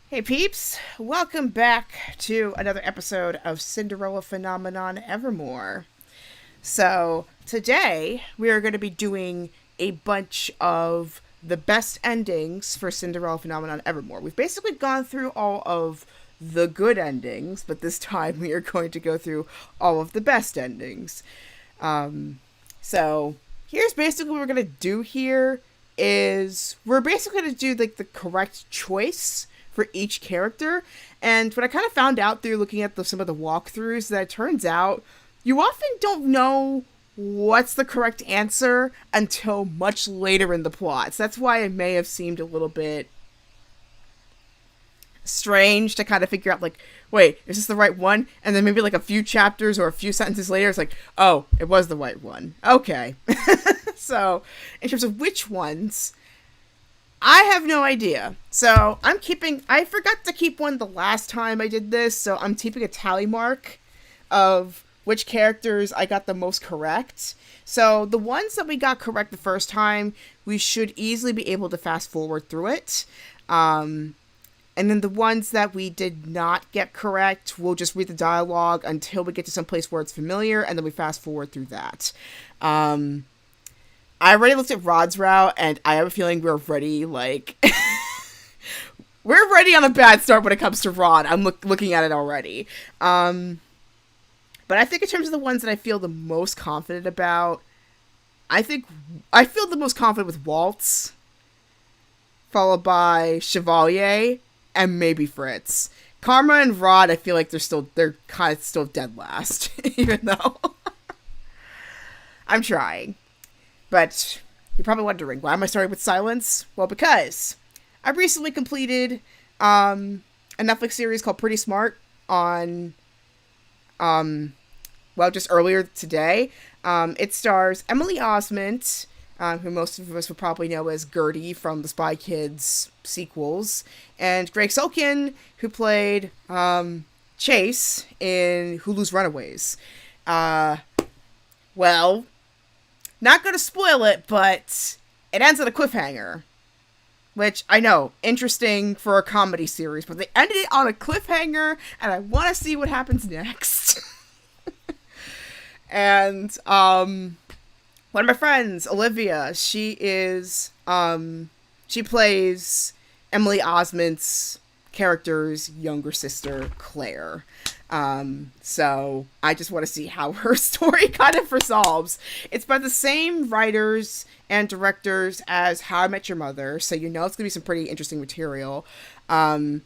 Hey peeps, welcome back to another episode of Cinderella Phenomenon Evermore. So, today we are going to be doing a bunch of the best endings for Cinderella Phenomenon Evermore. We've basically gone through all of the good endings, but this time we are going to go through all of the best endings. So, here's basically what we're going to do here is we're basically going to do like the correct choice for each character. And what I kind of found out through looking at some of the walkthroughs, that it turns out you often don't know what's the correct answer until much later in the plot. So that's why it may have seemed a little bit strange to kind of figure out, like, wait, is this the right one? And then maybe like a few chapters or a few sentences later, it's like, oh, it was the right one. Okay. So, in terms of which ones, I have no idea. So I forgot to keep one the last time I did this, so I'm keeping a tally mark of which characters I got the most correct. So the ones that we got correct the first time, we should easily be able to fast forward through it. And then the ones that we did not get correct, we'll just read the dialogue until we get to some place where it's familiar, and then we fast forward through that. I already looked at Rod's route, and I have a feeling we're already, like... we're already on a bad start when it comes to Rod. I'm looking at it already. But I think in terms of the ones that I feel the most confident about, I feel the most confident with Waltz, followed by Chevalier, and maybe Fritz. Karma and Rod, I feel like they're kind of still dead last, even though I'm trying. But you're probably wondering, why am I starting with Silence? Well, because I recently completed a Netflix series called Pretty Smart on, just earlier today. It stars Emily Osment, who most of us would probably know as Gertie from the Spy Kids sequels, and Greg Sulkin, who played Chase in Hulu's Runaways. Well... not gonna spoil it, but it ends on a cliffhanger. Which, I know, interesting for a comedy series, but they ended it on a cliffhanger, and I want to see what happens next. And, one of my friends, Olivia, she plays Emily Osment's character's younger sister, Claire. So I just want to see how her story kind of resolves. It's by the same writers and directors as How I Met Your Mother, so you know it's gonna be some pretty interesting material. I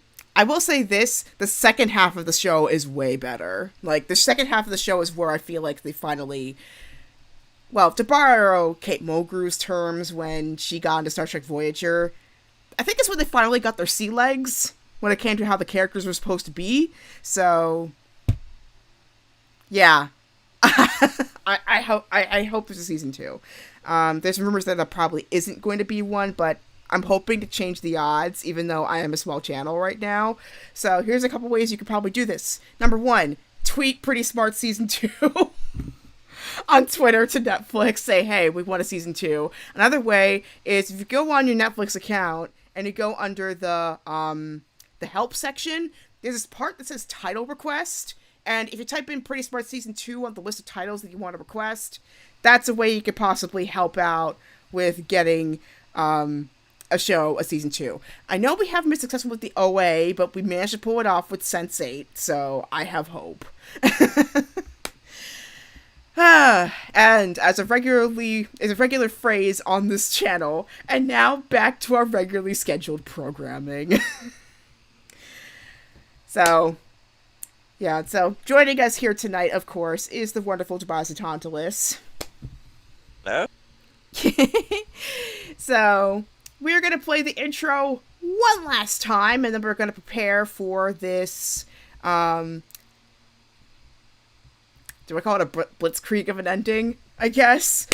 will say this, the second half of the show is way better. Like, the second half of the show is where I feel like they finally, well, to borrow Kate Mulgrew's terms when she got into Star Trek Voyager, I think it's when they finally got their sea legs when it came to how the characters were supposed to be. So, yeah. I hope there's a season 2. There's rumors that there probably isn't going to be one, but I'm hoping to change the odds, even though I am a small channel right now. So here's a couple ways you could probably do this. Number 1, tweet Pretty Smart Season 2 on Twitter to Netflix. Say, hey, we want a Season 2. Another way is if you go on your Netflix account and you go under the help section, there's this part that says title request. And if you type in Pretty Smart Season 2 on the list of titles that you want to request, that's a way you could possibly help out with getting a Season 2. I know we haven't been successful with the OA, but we managed to pull it off with Sense8, so I have hope. And as a regular phrase on this channel, and now back to our regularly scheduled programming. So joining us here tonight, of course, is the wonderful Tobias Tantalus. Hello? So, we're going to play the intro one last time, and then we're going to prepare for this, do I call it a blitzkrieg of an ending, I guess?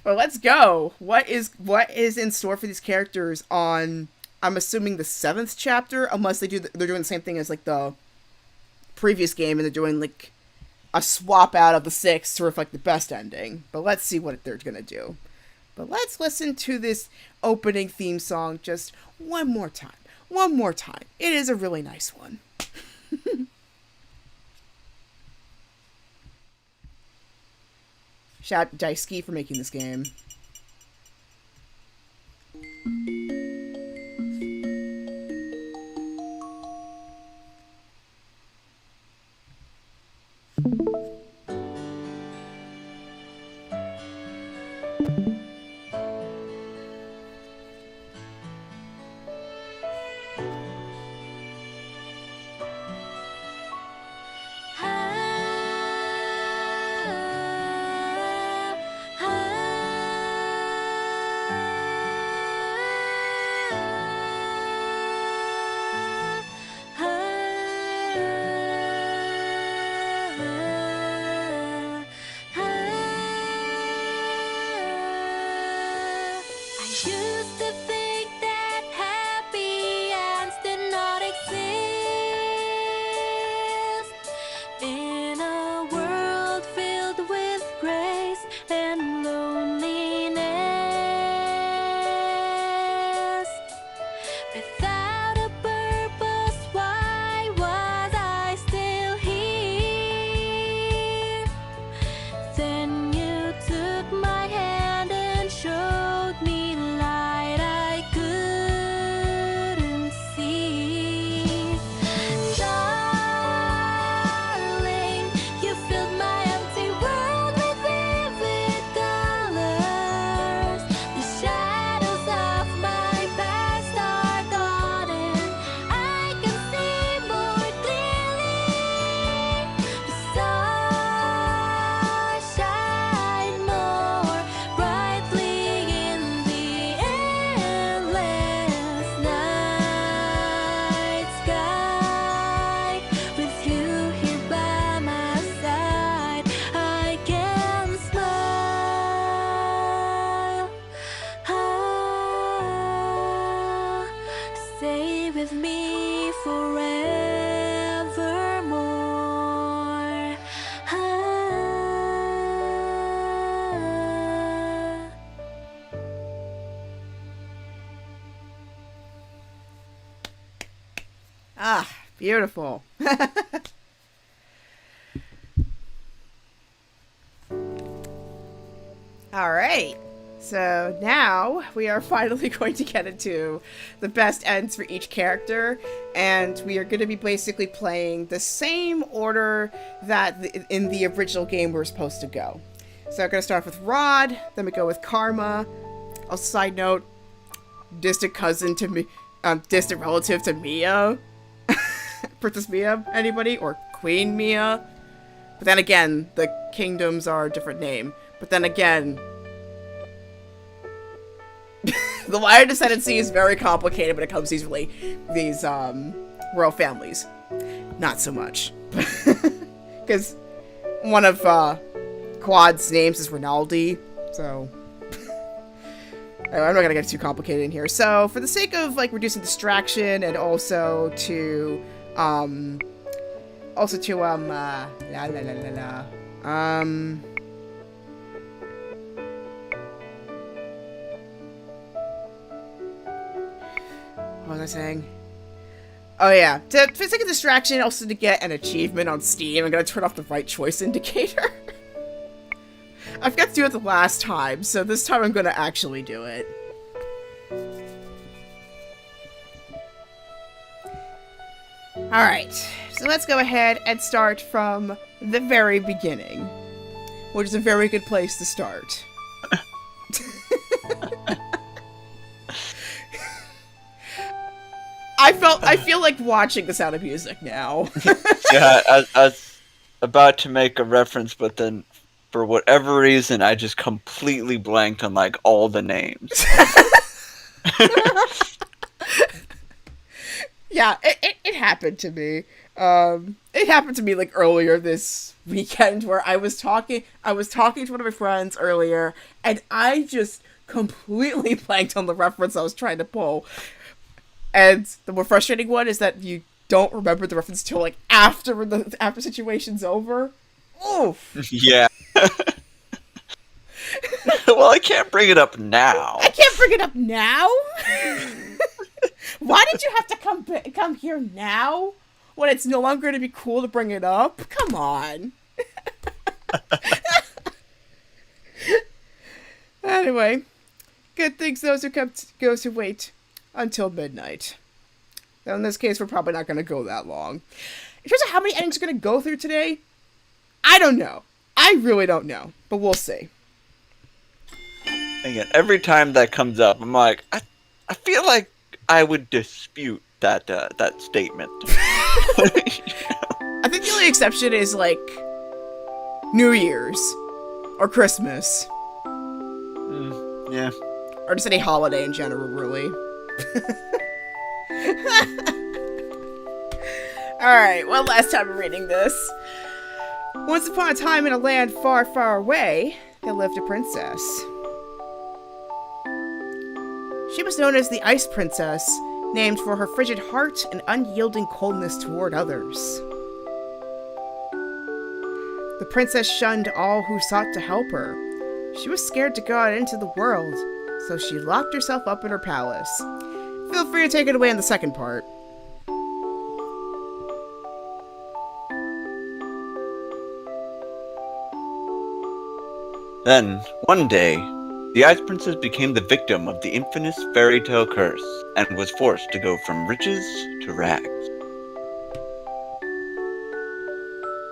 Well, let's go. What is in store for these characters on, I'm assuming, the 7th chapter, unless they're doing the same thing as, like, the previous game, and they're doing, like, a swap out of the 6th to reflect the best ending. But let's see what they're gonna do. But let's listen to this opening theme song just one more time. One more time. It is a really nice one. Shout out Daisuke for making this game. Ah, beautiful. All right. So now we are finally going to get into the best ends for each character, and we are going to be basically playing the same order that in the original game we were supposed to go. So I'm going to start off with Rod, then we go with Karma. Also, side note, distant cousin to me, distant relative to Mia. Princess Mia, anybody? Or Queen Mia? But then again, the kingdoms are a different name. But then again, the line of descendancy is very complicated when it comes to these royal families. Not so much. Because one of Quad's names is Rinaldi, so I'm not gonna get too complicated in here. So for the sake of reducing distraction and also to la la la la la what was I saying? Oh yeah, for the sake of distraction, also to get an achievement on Steam, I'm gonna turn off the right choice indicator. I forgot to do it the last time, so this time I'm gonna actually do it. Alright, so let's go ahead and start from the very beginning, which is a very good place to start. I feel like watching The Sound of Music now. Yeah, I was about to make a reference, but then for whatever reason, I just completely blanked on all the names. Yeah, it happened to me. It happened to me earlier this weekend where I was talking to one of my friends earlier, and I just completely blanked on the reference I was trying to pull. And the more frustrating one is that you don't remember the reference till after the situation's over. Oof. Yeah. Well, I can't bring it up now. I can't bring it up now. Why did you have to come here now when it's no longer going to be cool to bring it up? Come on. Anyway, good things those who goes who wait until midnight. Now, in this case, we're probably not going to go that long. In terms of how many endings we're going to go through today, I don't know. I really don't know, but we'll see. Again, every time that comes up, I'm like, I feel like I would dispute that statement. I think the only exception is, like, New Year's or Christmas. Yeah. Or just any holiday in general, really. Alright, one last time I'm reading this. Once upon a time in a land far, far away, there lived a princess. She was known as the Ice Princess, named for her frigid heart and unyielding coldness toward others. The princess shunned all who sought to help her. She was scared to go out into the world, so she locked herself up in her palace. Feel free to take it away in the second part. Then, one day, the Ice Princess became the victim of the infamous fairy tale curse and was forced to go from riches to rags.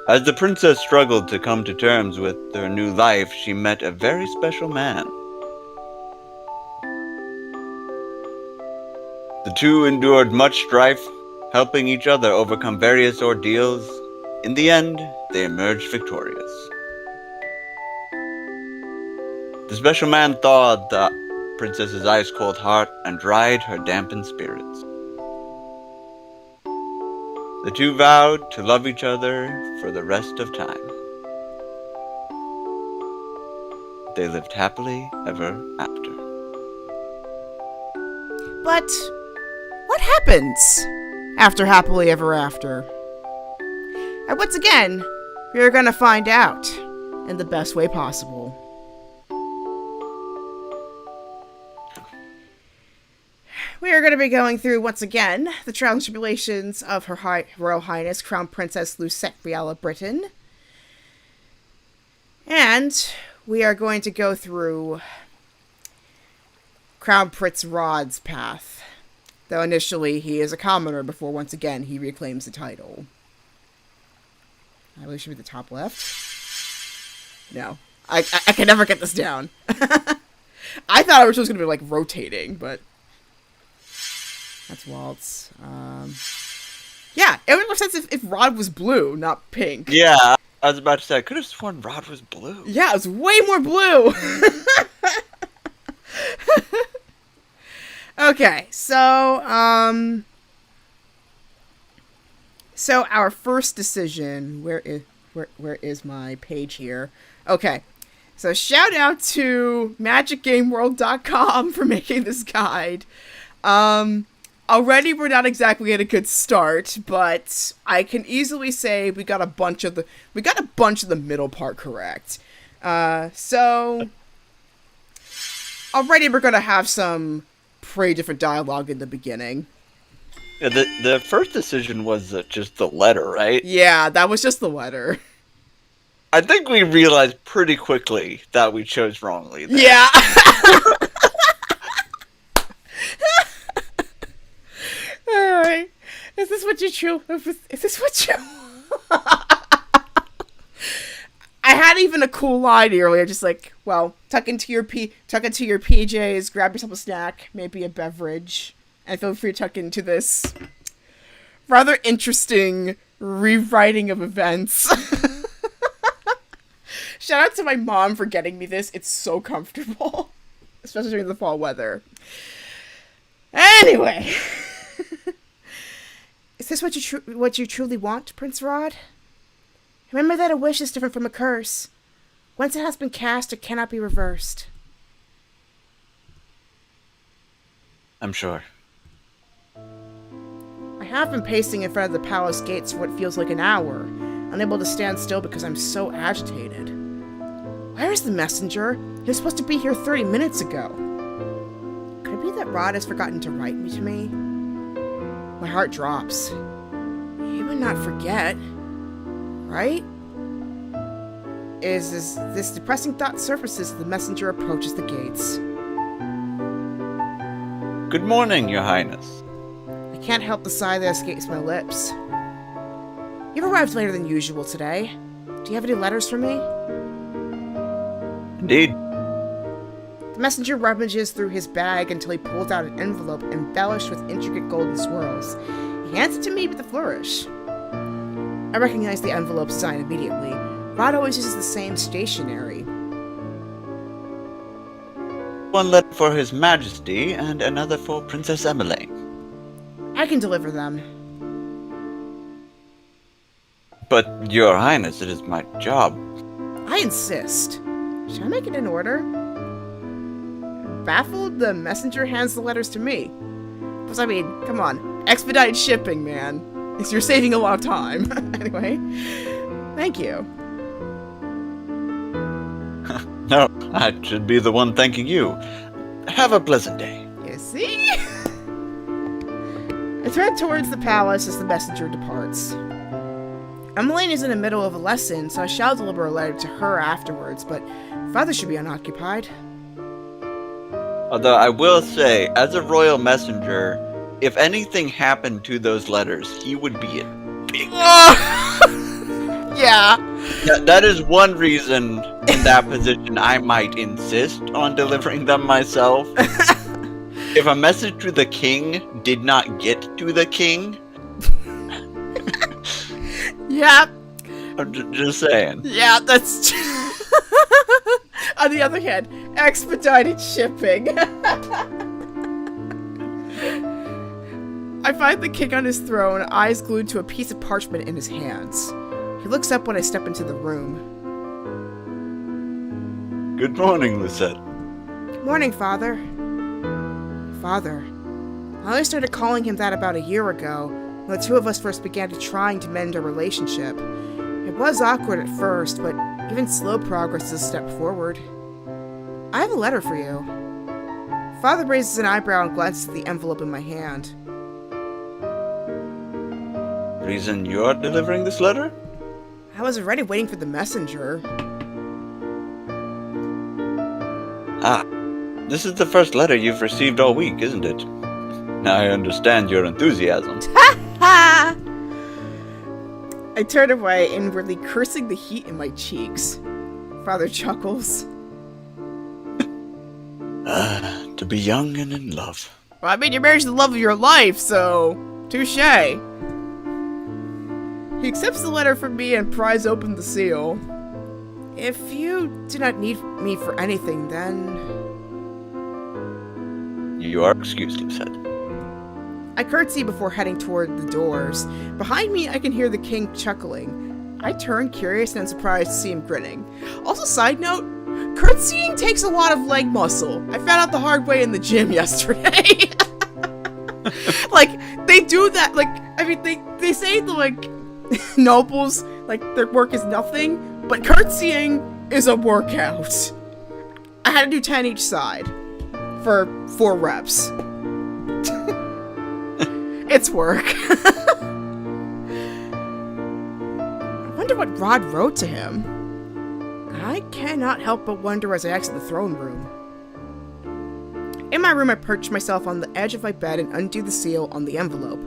As the princess struggled to come to terms with her new life, she met a very special man. The two endured much strife, helping each other overcome various ordeals. In the end, they emerged victorious. The special man thawed the princess's ice-cold heart and dried her dampened spirits. The two vowed to love each other for the rest of time. They lived happily ever after. But what happens after happily ever after? And once again, we are going to find out in the best way possible. We are going to be going through, once again, the trials and tribulations of Her Royal Highness Crown Princess Lucette Riala Britain. And we are going to go through Crown Prince Rod's path. Though initially he is a commoner before, once again, he reclaims the title. I believe it should be the top left. No. I can never get this down. I thought it was just going to be, like, rotating, but... That's Waltz. Yeah, it would make more sense if Rod was blue, not pink. Yeah, I was about to say, I could have sworn Rod was blue. Yeah, it was way more blue. Okay, so our first decision, where is my page here? Okay. So shout out to magicgameworld.com for making this guide. Already we're not exactly at a good start, but I can easily say we got a bunch of the middle part correct. So already we're gonna have some pretty different dialogue in the beginning. Yeah, the first decision was just the letter, right? Yeah, that was just the letter. I think we realized pretty quickly that we chose wrongly there. Yeah. Alright. Is this what you... I had even a cool line earlier, just like, well, tuck into your PJs, grab yourself a snack, maybe a beverage, and feel free to tuck into this rather interesting rewriting of events. Shout out to my mom for getting me this. It's so comfortable, especially during the fall weather. Anyway. Is this what you truly want, Prince Rod? Remember that a wish is different from a curse. Once it has been cast, it cannot be reversed. I'm sure. I have been pacing in front of the palace gates for what feels like an hour, unable to stand still because I'm so agitated. Where's the messenger? He was supposed to be here 30 minutes ago. Could it be that Rod has forgotten to write me to me? My heart drops. He would not forget, right? As this depressing thought surfaces, the messenger approaches the gates. Good morning, Your Highness. I can't help the sigh that escapes my lips. You've arrived later than usual today. Do you have any letters for me? Indeed. The messenger rummages through his bag until he pulls out an envelope embellished with intricate golden swirls. He hands it to me with a flourish. I recognize the envelope's design immediately. Rod always uses the same stationery. One letter for His Majesty and another for Princess Emily. I can deliver them. But, Your Highness, it is my job. I insist. Should I make it in order? Baffled, the messenger hands the letters to me. Because, I mean, come on. Expedited shipping, man. You're saving a lot of time. Anyway, thank you. No, I should be the one thanking you. Have a pleasant day. You see? I turn towards the palace as the messenger departs. Emmeline is in the middle of a lesson, so I shall deliver a letter to her afterwards, but Father should be unoccupied. Although I will say, as a royal messenger, if anything happened to those letters, he would be in big. Yeah. That is one reason in that position I might insist on delivering them myself. If a message to the king did not get to the king... Yeah. I'm just saying. Yeah, that's... On the other hand, expedited shipping. I find the king on his throne, eyes glued to a piece of parchment in his hands. He looks up when I step into the room. Good morning, Lucette. Morning, Father. Father. I only started calling him that about a year ago, when the two of us first began trying to mend our relationship. It was awkward at first, but even slow progress is a step forward. I have a letter for you. Father raises an eyebrow and glances at the envelope in my hand. Reason you're delivering this letter? I was already waiting for the messenger. Ah, this is the first letter you've received all week, isn't it? Now I understand your enthusiasm. Ha! I turn away, inwardly cursing the heat in my cheeks. Father chuckles. To be young and in love. Well, I mean, you're married to the love of your life, so... touché. He accepts the letter from me and pries open the seal. If you do not need me for anything, then... You are excused, Lucette. I curtsy before heading toward the doors. Behind me, I can hear the king chuckling. I turn, curious and surprised to see him grinning. Also, side note, curtsying takes a lot of leg muscle. I found out the hard way in the gym yesterday. Like, they do that, like, I mean, they say the, like, nobles, like, their work is nothing, but curtsying is a workout. I had to do 10 each side for 4 reps. It's work. I wonder what Rod wrote to him. I cannot help but wonder as I exit the throne room. In my room, I perch myself on the edge of my bed and undo the seal on the envelope.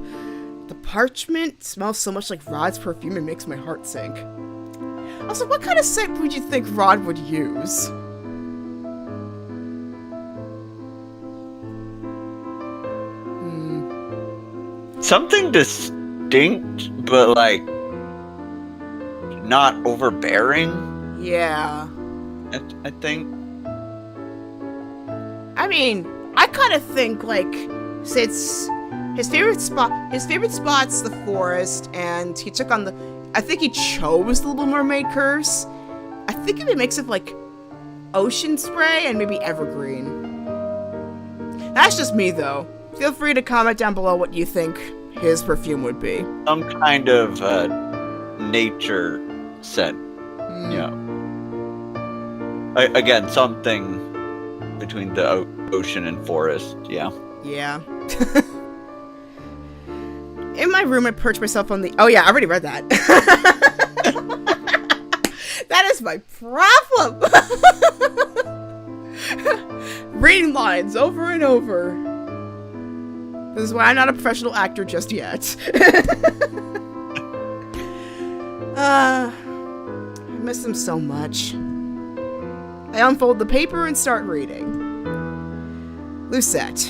The parchment smells so much like Rod's perfume it makes my heart sink. Also, what kind of scent would you think Rod would use? Something distinct, but like not overbearing. Yeah. I think. I mean, I kind of think like since his favorite spot's the forest, and he took on the. I think he chose the Little Mermaid curse. I think if it makes it like ocean spray and maybe evergreen. That's just me though. Feel free to comment down below what you think his perfume would be. Some kind of nature scent. Yeah. Again, something between the ocean and forest, yeah. Yeah. In my room, I perch myself on the... Oh yeah, I already read that. That is my problem! Reading lines over and over. This is why I'm not a professional actor just yet. I miss them so much. I unfold the paper and start reading. Lucette.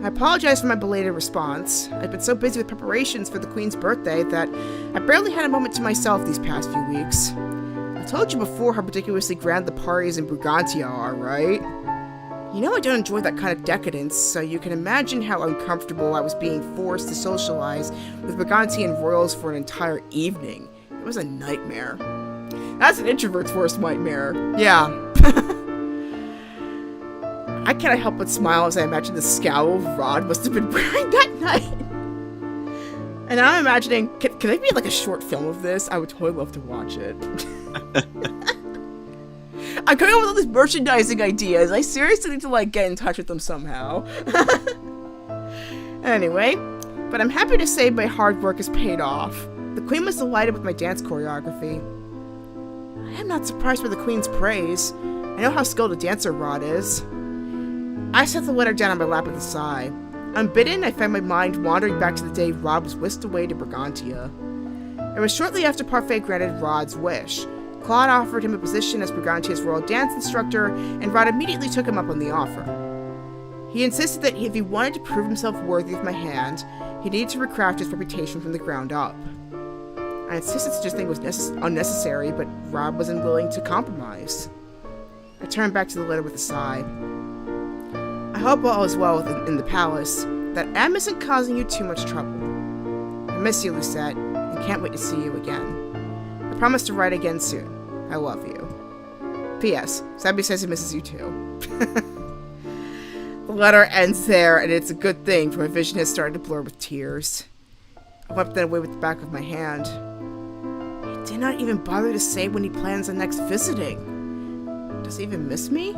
I apologize for my belated response. I've been so busy with preparations for the Queen's birthday that I barely had a moment to myself these past few weeks. I told you before how ridiculously grand the parties in Brigantia are, right? You know I don't enjoy that kind of decadence, so you can imagine how uncomfortable I was being forced to socialize with Brigantian royals for an entire evening. It was a nightmare. That's an introvert's worst nightmare. Yeah. I cannot help but smile as I imagine the scowl Rod must have been wearing that night. And I'm imagining, can there be like a short film of this? I would totally love to watch it. I'm coming up with all these merchandising ideas. I seriously need to like get in touch with them somehow. Anyway, but I'm happy to say my hard work has paid off. The Queen was delighted with my dance choreography. I am not surprised by the Queen's praise. I know how skilled a dancer Rod is. I set the letter down on my lap with a sigh. Unbidden, I found my mind wandering back to the day Rod was whisked away to Brigantia. It was shortly after Parfait granted Rod's wish. Claude offered him a position as Brigantia's royal dance instructor, and Rod immediately took him up on the offer. He insisted that if he wanted to prove himself worthy of my hand, he needed to recraft his reputation from the ground up. I insisted such a thing was unnecessary, but Rod was unwilling to compromise. I turned back to the letter with a sigh. I hope all is well in the palace, that Em isn't causing you too much trouble. I miss you, Lucette, and can't wait to see you again. I promise to write again soon. I love you. P.S. Sabby says he misses you too. The letter ends there, and it's a good thing, for my vision has started to blur with tears. I wiped that away with the back of my hand. He did not even bother to say when he plans on next visiting. Does he even miss me?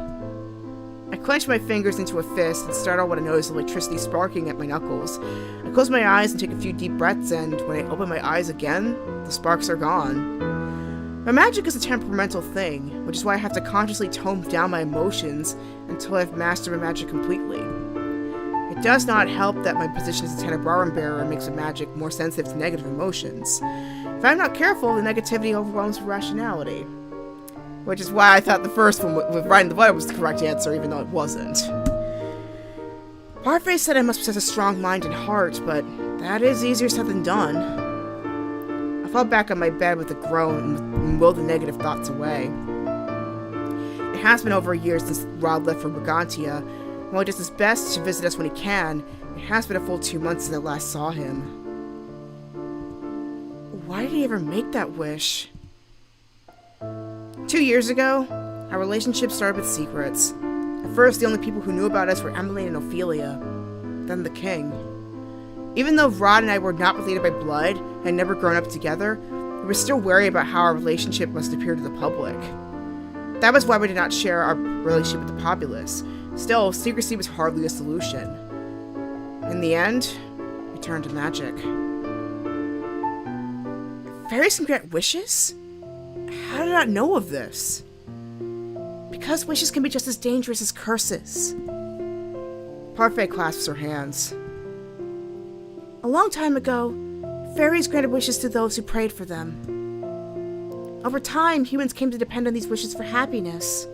I clenched my fingers into a fist and startled when I noticed electricity sparking at my knuckles. I closed my eyes and took a few deep breaths, and when I opened my eyes again, the sparks are gone. My magic is a temperamental thing, which is why I have to consciously tone down my emotions until I've mastered my magic completely. It does not help that my position as a Tenebrarum bearer makes my magic more sensitive to negative emotions. If I'm not careful, the negativity overwhelms rationality. Which is why I thought the first one with writing the letter was the correct answer, even though it wasn't. Parfait said I must possess a strong mind and heart, but that is easier said than done. I fell back on my bed with a groan and willed the negative thoughts away. It has been over a year since Rod left for Brigantia, and while he does his best to visit us when he can, it has been a full 2 months since I last saw him. Why did he ever make that wish? 2 years ago, our relationship started with secrets. At first, the only people who knew about us were Emily and Ophelia, then the king. Even though Rod and I were not related by blood and had never grown up together, we were still wary about how our relationship must appear to the public. That was why we did not share our relationship with the populace. Still, secrecy was hardly a solution. In the end, we turned to magic. Fairies can grant wishes? How did I not know of this? Because wishes can be just as dangerous as curses. Parfait clasps her hands. A long time ago, fairies granted wishes to those who prayed for them. Over time, humans came to depend on these wishes for happiness.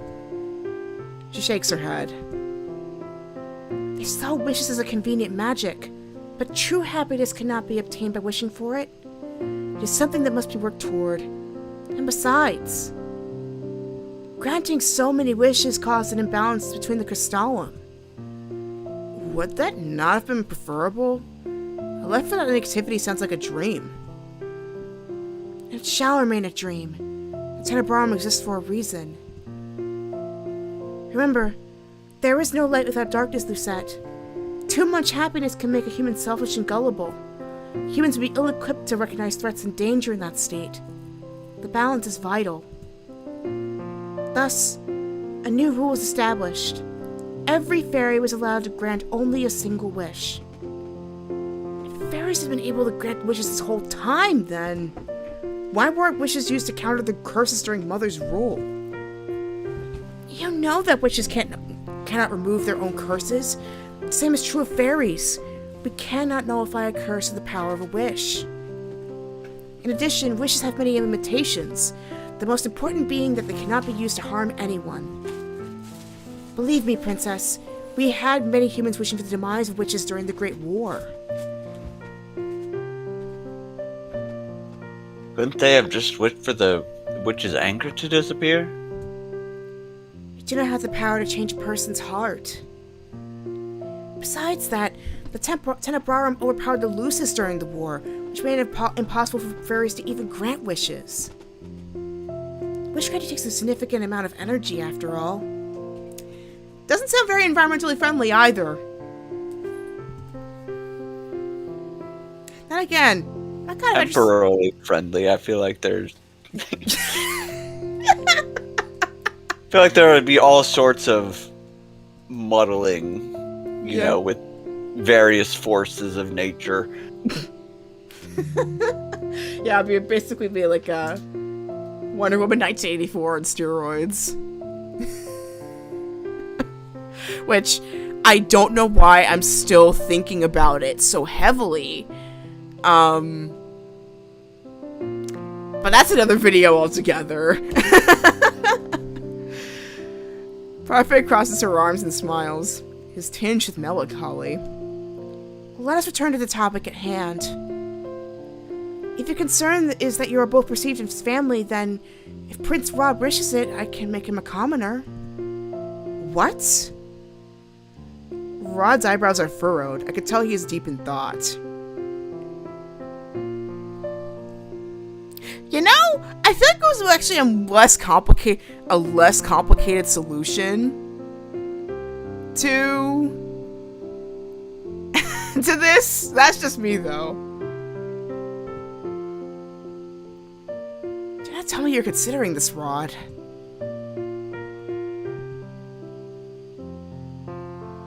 She shakes her head. They saw wishes as a convenient magic, but true happiness cannot be obtained by wishing for it. It is something that must be worked toward. And besides, granting so many wishes caused an imbalance between the crystallum. Would that not have been preferable? A life without negativity sounds like a dream. It shall remain a dream. The Tenebrarum exists for a reason. Remember, there is no light without darkness, Lucette. Too much happiness can make a human selfish and gullible. Humans would be ill-equipped to recognize threats and danger in that state. The balance is vital. Thus, a new rule was established. Every fairy was allowed to grant only a single wish. If fairies had been able to grant wishes this whole time, then why weren't wishes used to counter the curses during Mother's rule? You know that witches cannot remove their own curses. The same is true of fairies. We cannot nullify a curse with the power of a wish. In addition, wishes have many limitations, the most important being that they cannot be used to harm anyone. Believe me, Princess, we had many humans wishing for the demise of witches during the Great War. Couldn't they have just wished for the witch's anger to disappear? You do not have the power to change a person's heart. Besides that, the Tenebrarum overpowered the Lucis during the war, which made it impossible for fairies to even grant wishes. Wish granting takes a significant amount of energy, after all. Doesn't sound very environmentally friendly either. Then again, I kind of temporarily friendly. I feel like there's. I feel like there would be all sorts of muddling, you know, with various forces of nature. Yeah, it'd basically be like a Wonder Woman 1984 on steroids. Which, I don't know why I'm still thinking about it so heavily. But that's another video altogether. Parfait crosses her arms and smiles, his tinge with melancholy. Let us return to the topic at hand. If your concern is that you are both perceived as family, then if Prince Rod wishes it, I can make him a commoner. What? Rod's eyebrows are furrowed. I could tell he is deep in thought. You know, I think it was actually a less complicated solution to to this. That's just me, though. Do not tell me you're considering this, Rod.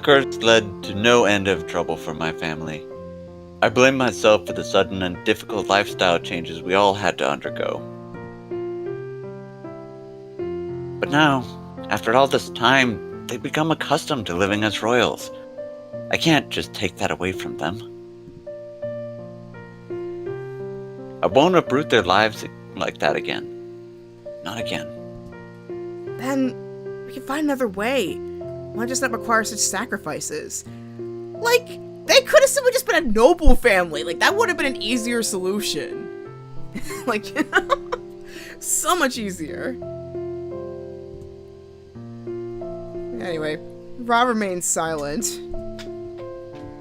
Curse led to no end of trouble for my family. I blame myself for the sudden and difficult lifestyle changes we all had to undergo. But now, after all this time, they've become accustomed to living as royals. I can't just take that away from them. I won't uproot their lives like that again. Not again. Then we can find another way. Why does that require such sacrifices? Like, they could have simply just been a noble family. Like, that would have been an easier solution. Like, you know? So much easier. Anyway, Rod remains silent.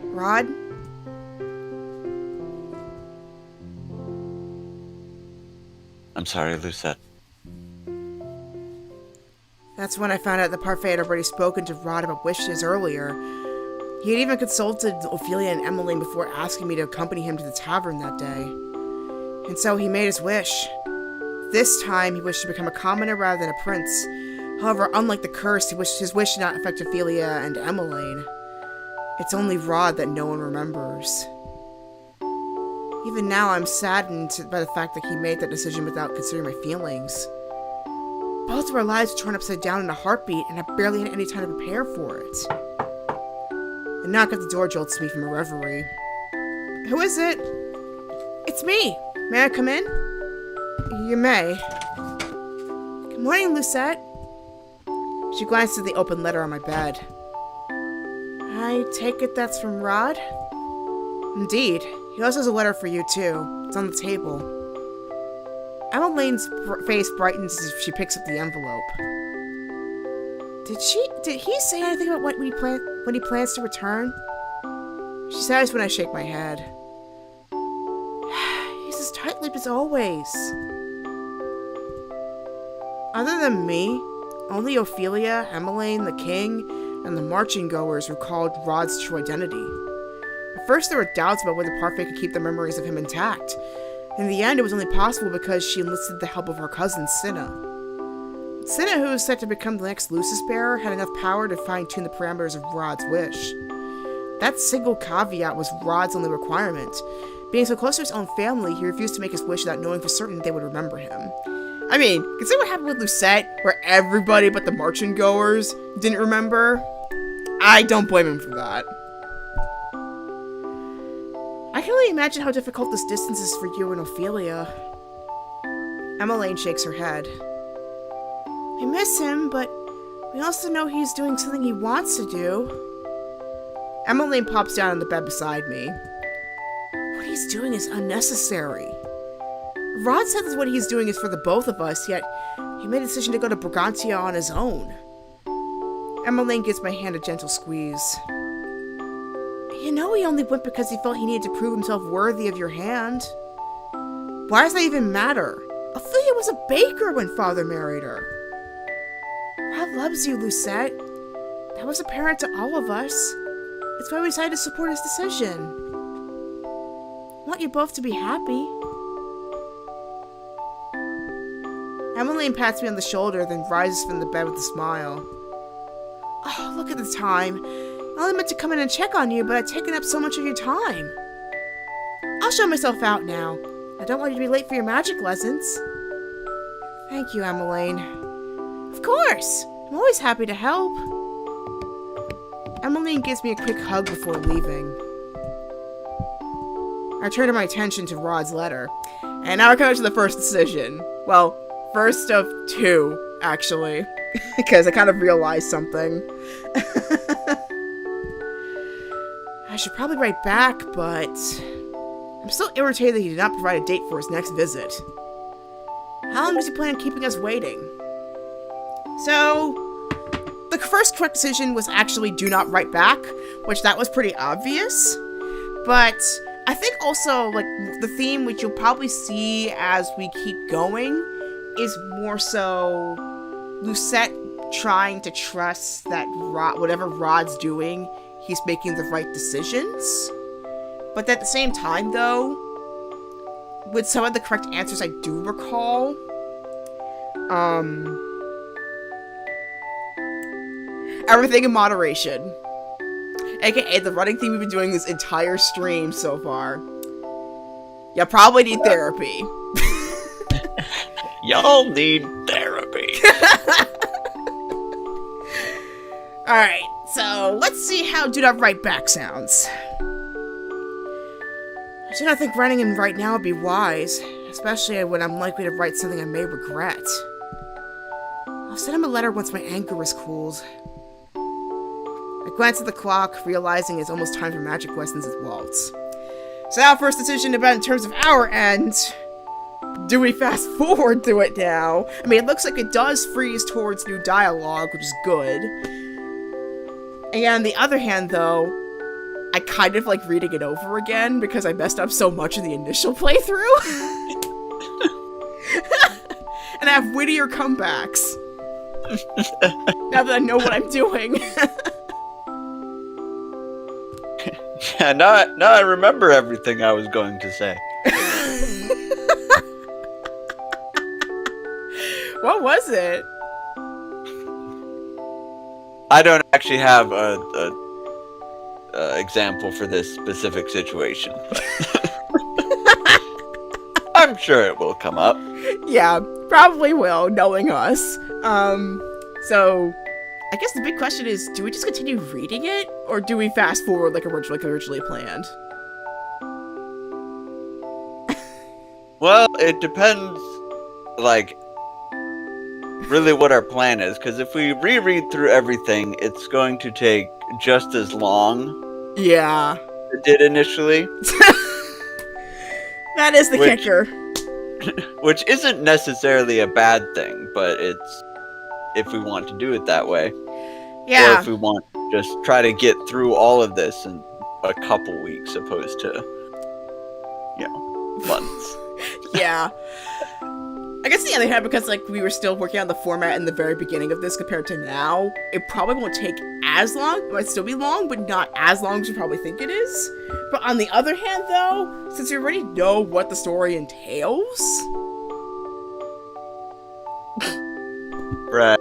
Rod? I'm sorry, Lucette. That's when I found out that Parfait had already spoken to Rod about wishes earlier. He had even consulted Ophelia and Emmeline before asking me to accompany him to the tavern that day. And so he made his wish. This time, he wished to become a commoner rather than a prince. However, unlike the curse, his wish did not affect Ophelia and Emmeline. It's only Rod that no one remembers. Even now, I'm saddened by the fact that he made that decision without considering my feelings. Both of our lives turned upside down in a heartbeat, and I barely had any time to prepare for it. A knock at the door jolts me from a reverie. Who is it? It's me. May I come in? You may. Good morning, Lucette. She glanced at the open letter on my bed. I take it that's from Rod? Indeed. He also has a letter for you, too. It's on the table. Emmeline's face brightens as she picks up the envelope. Did he say anything about when he plans to return? She sighs when I shake my head. He's as tight-lipped as always. Other than me, only Ophelia, Emmeline, the king, and the marching goers recalled Rod's true identity. At first there were doubts about whether Parfait could keep the memories of him intact. In the end, it was only possible because she enlisted the help of her cousin, Cinna. Cinna, who is set to become the next Lucis bearer, had enough power to fine-tune the parameters of Rod's wish. That single caveat was Rod's only requirement. Being so close to his own family, he refused to make his wish without knowing for certain they would remember him. I mean, consider what happened with Lucette, where everybody but the marching goers didn't remember. I don't blame him for that. I can only imagine how difficult this distance is for you and Ophelia. Emmeline shakes her head. I miss him, but we also know he's doing something he wants to do. Emmeline pops down on the bed beside me. What he's doing is unnecessary. Rod said that what he's doing is for the both of us, yet he made a decision to go to Brigantia on his own. Emmeline gives my hand a gentle squeeze. You know he only went because he felt he needed to prove himself worthy of your hand. Why does that even matter? Ophelia was a baker when Father married her. Rod loves you, Lucette. That was apparent to all of us. It's why we decided to support his decision. I want you both to be happy. Emmeline pats me on the shoulder, then rises from the bed with a smile. Oh, look at the time. I only meant to come in and check on you, but I've taken up so much of your time. I'll show myself out now. I don't want you to be late for your magic lessons. Thank you, Emmeline. Of course. I'm always happy to help. Emmeline gives me a quick hug before leaving. I turn my attention to Rod's letter. And now we're coming to the first decision. Well, first of two, actually. Because I kind of realized something. I should probably write back, but I'm still irritated that he did not provide a date for his next visit. How long does he plan on keeping us waiting? So, the first correct decision was actually do not write back, which that was pretty obvious. But I think also, like, the theme, which you'll probably see as we keep going, is more so Lucette trying to trust that whatever Rod's doing, he's making the right decisions. But at the same time, though, with some of the correct answers I do recall, everything in moderation. AKA the running theme we've been doing this entire stream so far. You probably need therapy. Y'all need therapy. Alright, so let's see how do not write back sounds. I do not think writing him right now would be wise, especially when I'm likely to write something I may regret. I'll send him a letter once my anger is cooled. I glance at the clock, realizing it's almost time for magic lessons at Waltz. So now first decision about in terms of our end. Do we fast forward through it now? I mean, it looks like it does freeze towards new dialogue, which is good. And on the other hand, though, I kind of like reading it over again because I messed up so much in the initial playthrough. And I have wittier comebacks. Now that I know what I'm doing. Yeah, now I remember everything I was going to say. What was it? I don't actually have a example for this specific situation, but I'm sure it will come up. Yeah, probably will, knowing us. So I guess the big question is, do we just continue reading it, or do we fast forward like originally planned? Well, it depends, like, really what our plan is, because if we reread through everything, it's going to take just as long. Yeah. As it did initially. That is the kicker. Which isn't necessarily a bad thing, but it's if we want to do it that way. Yeah. Or if we want to just try to get through all of this in a couple weeks, opposed to, months. Yeah. I guess the other hand, because like we were still working on the format in the very beginning of this compared to now, it probably won't take as long. It might still be long, but not as long as you probably think it is. But on the other hand, though, since we already know what the story entails, Right.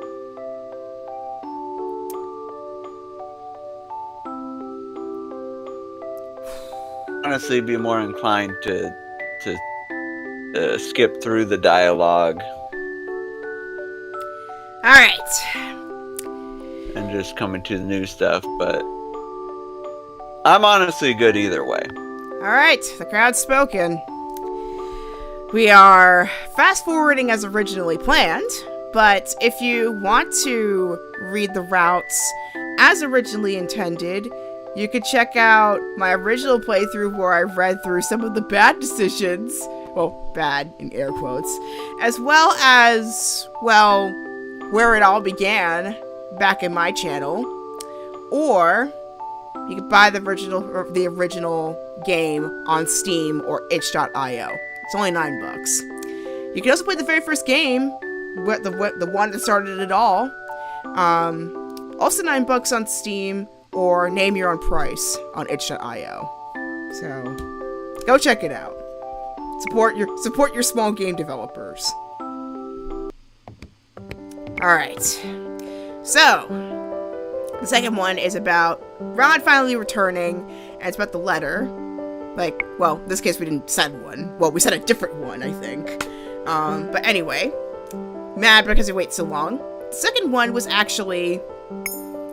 Honestly, be more inclined to skip through the dialogue. All right. And just come into the new stuff, but I'm honestly good either way. All right, the crowd's spoken. We are fast forwarding as originally planned, but if you want to read the routes as originally intended, you could check out my original playthrough where I read through some of the bad decisions, well, bad in air quotes, as well as, well, where it all began back in my channel, or you can buy the original game on Steam or itch.io. It's only $9. You can also play the very first game, the one that started it all. Also $9 on Steam, or name your own price on itch.io. So go check it out. Support your small game developers. All right. So the second one is about Rod finally returning, and it's about the letter. Like, well, in this case we didn't send one. Well, we sent a different one, I think. But anyway, mad because it waits so long. The second one was actually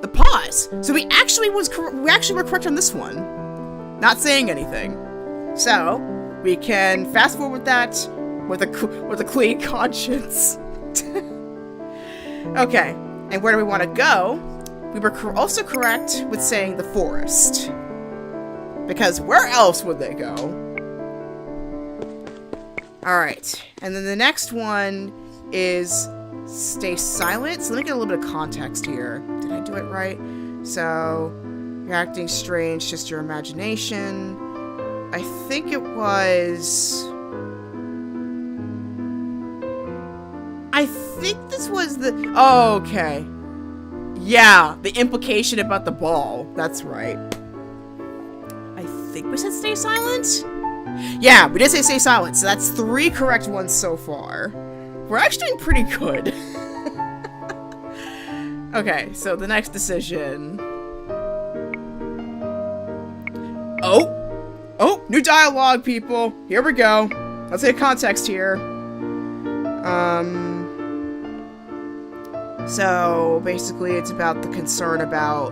the pause. So we actually were correct on this one. Not saying anything. So we can fast forward that with a clean conscience. Okay, and where do we want to go? We were also correct with saying the forest. Because where else would they go? Alright, and then the next one is stay silent. So let me get a little bit of context here. Did I do it right? So, you're acting strange, just your imagination. I think it was... I think this was the... Oh, okay. Yeah, the implication about the ball. That's right. I think we said stay silent? Yeah, we did say stay silent, so that's 3 correct ones so far. We're actually doing pretty good. Okay, so the next decision. Oh, new dialogue, people. Here we go. Let's get context here. So basically it's about the concern about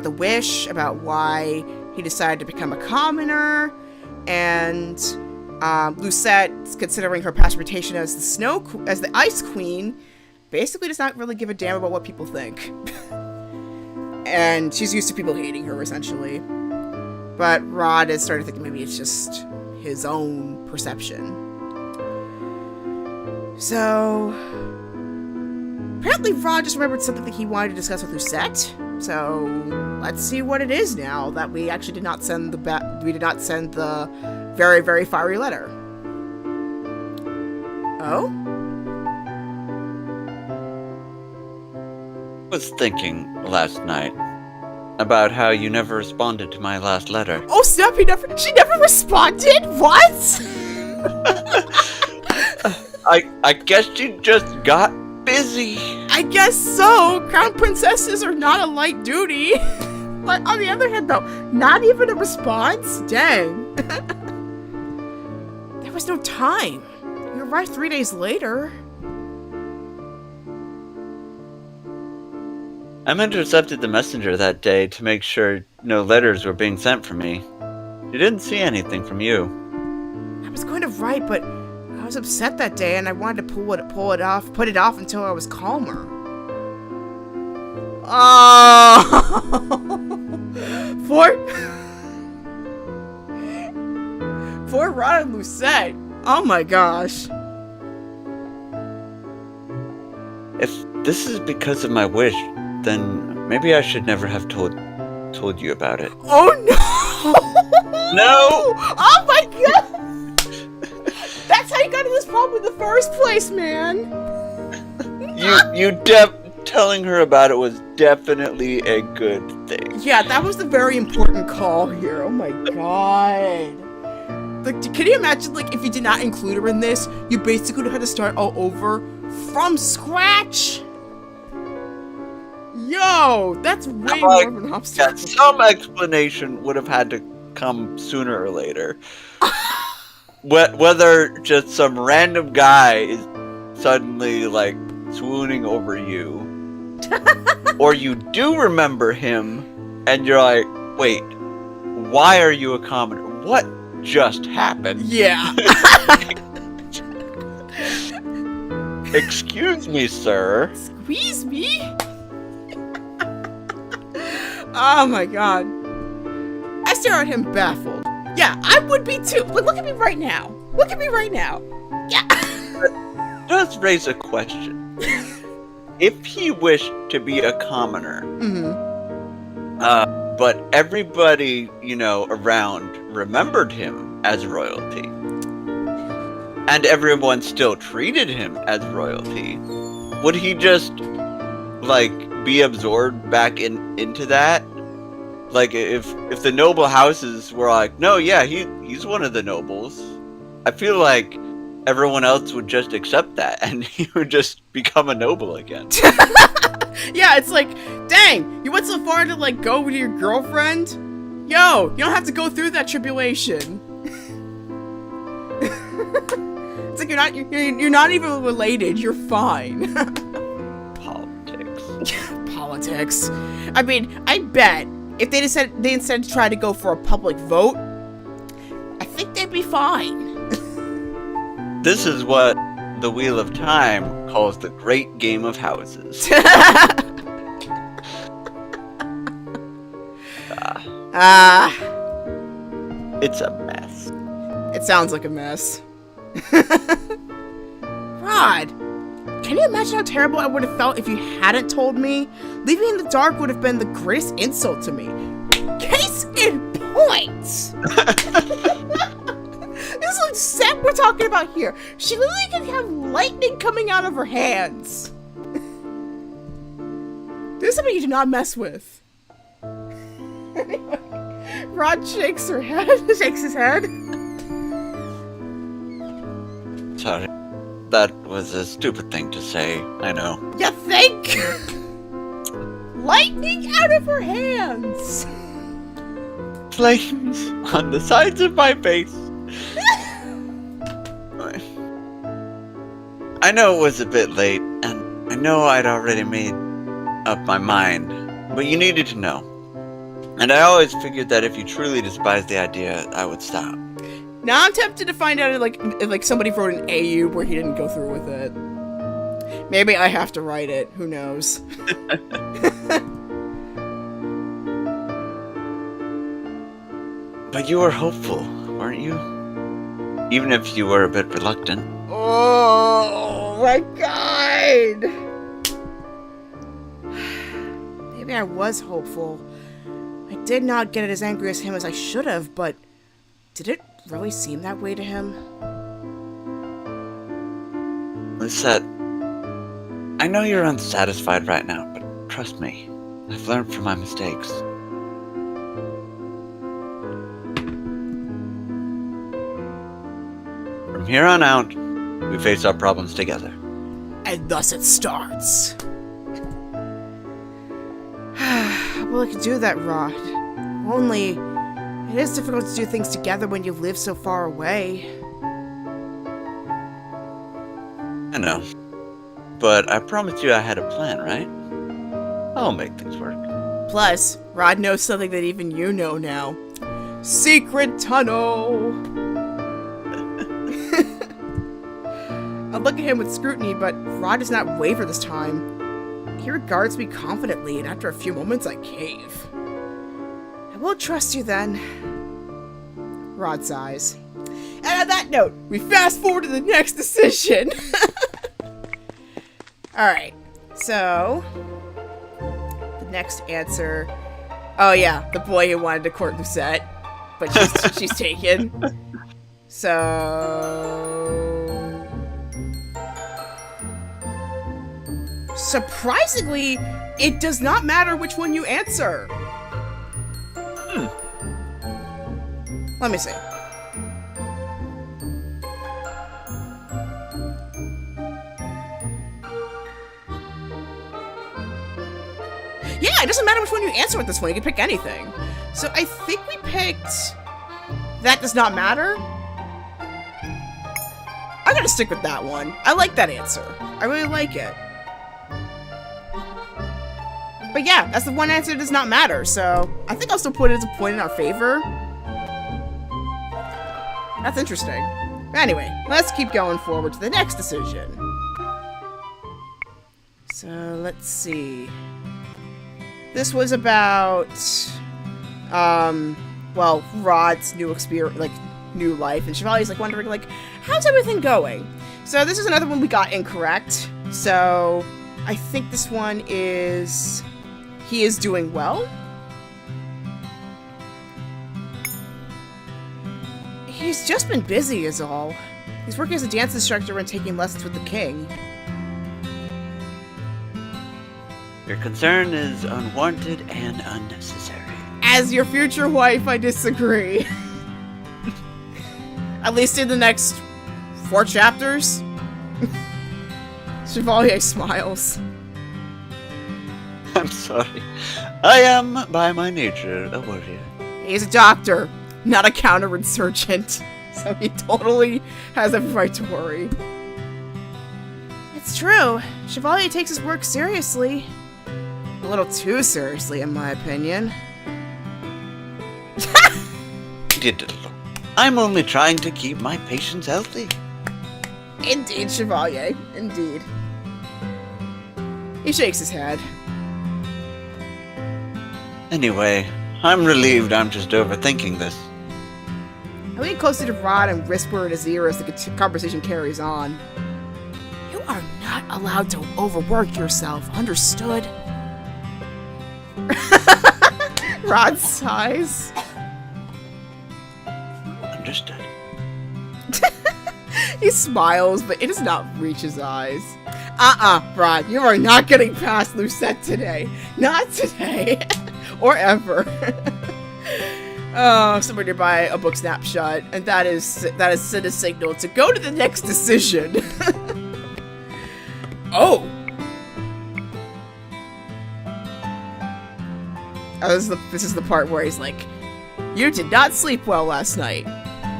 the wish, about why he decided to become a commoner, and Lucett's considering her past reputation as the Ice Queen, basically does not really give a damn about what people think. And she's used to people hating her, essentially. But Rod has started thinking maybe it's just his own perception. So apparently Rod just remembered something that he wanted to discuss with Lucette. So let's see what it is now that we actually did not send the very, very fiery letter. Oh? I was thinking last night about how you never responded to my last letter. Oh snap, she never responded? What? I guess you just got busy. I guess so. Crown princesses are not a light duty. But on the other hand though, not even a response? Dang. There was no time. You arrived 3 days later. I intercepted the messenger that day to make sure no letters were being sent from me. She didn't see anything from you. I was going to write, but I was upset that day and I wanted to put it off until I was calmer. Oh, poor Rod and Lucette. Oh my gosh. If this is because of my wish, then maybe I should never have told you about it. Oh no! No! Oh my god! That's how you got in this problem in the first place, man. Telling her about it was definitely a good thing. Yeah, that was the very important call here. Oh my god. Like, can you imagine, like, if you did not include her in this, you basically had to start all over from scratch? Yo, that's way more of an obstacle. Yeah, some explanation would have had to come sooner or later. Whether just some random guy is suddenly, like, swooning over you, or you do remember him, and you're like, wait, why are you a commoner? What just happened? Yeah. Excuse me, sir. Squeeze me? Oh my god. I stare at him baffled. Yeah, I would be too. Look at me right now. Look at me right now. Yeah. It does raise a question. If he wished to be a commoner, but everybody, around remembered him as royalty, and everyone still treated him as royalty, would he just, like, be absorbed back into that? Like, if the noble houses were like, no, yeah, he's one of the nobles, I feel like everyone else would just accept that, and he would just become a noble again. Yeah, it's like, dang, you went so far to, like, go with your girlfriend? Yo, you don't have to go through that tribulation. It's like you're not even related. You're fine. Politics. Politics. I mean, I bet if they instead tried to go for a public vote, I think they'd be fine. This is what the Wheel of Time calls the Great Game of Houses. It's a mess. It sounds like a mess. Rod, can you imagine how terrible I would have felt if you hadn't told me? Leaving in the dark would have been the greatest insult to me. Case in point! This is like Sam we're talking about here. She literally can have lightning coming out of her hands. This is something you do not mess with. Anyway, Rod shakes his head. Sorry. That was a stupid thing to say, I know. You think? Lightning out of her hands! Flames on the sides of my face. I know it was a bit late, and I know I'd already made up my mind, but you needed to know. And I always figured that if you truly despised the idea, I would stop. Now I'm tempted to find out if somebody wrote an AU where he didn't go through with it. Maybe I have to write it. Who knows? But you were hopeful, weren't you? Even if you were a bit reluctant. Oh my god! Maybe I was hopeful. I did not get as angry as him as I should have, but did it really seem that way to him? Lisette, I know you're unsatisfied right now, but trust me, I've learned from my mistakes. From here on out, we face our problems together. And thus it starts. Well, I could do that, Rod. Only, it is difficult to do things together when you live so far away. I know. But I promised you I had a plan, right? I'll make things work. Plus, Rod knows something that even you know now. Secret tunnel! I look at him with scrutiny, but Rod does not waver this time. He regards me confidently, and after a few moments, I cave. I will trust you then. Rod sighs. And on that note, we fast forward to the next decision. Alright, so the next answer. Oh yeah, the boy who wanted to court Lucette, but she's taken. So surprisingly, it does not matter which one you answer. Let me see. it doesn't matter which one you answer with this one. You can pick anything. So I think we picked that does not matter. I'm gonna stick with that one. I like that answer. I really like it. But yeah, that's the one answer that does not matter, so I think I'll still put it as a point in our favor. That's interesting. Anyway, let's keep going forward to the next decision. So, let's see. This was about, well, Rod's new experience, like, new life, and Chevalier's, like, wondering, like, how's everything going? So, this is another one we got incorrect. So, I think this one is... He is doing well. He's just been busy is all. He's working as a dance instructor and taking lessons with the king. Your concern is unwarranted and unnecessary. As your future wife, I disagree. At least in the next 4 chapters. Chevalier smiles. I'm sorry. I am, by my nature, a warrior. He's a doctor, not a counterinsurgent. So he totally has every right to worry. It's true. Chevalier takes his work seriously. A little too seriously, in my opinion. I'm only trying to keep my patients healthy. Indeed, Chevalier. Indeed. He shakes his head. Anyway, I'm relieved I'm just overthinking this. I lean closer to Rod and whisper in his ear as the conversation carries on. You are not allowed to overwork yourself, understood? Rod sighs. Understood. He smiles, but it does not reach his eyes. Rod, you are not getting past Lucette today. Not today. Or ever. Somewhere nearby, a book snapshot, and that is sent a signal to go to the next decision. Oh! This is the part where he's like, you did not sleep well last night.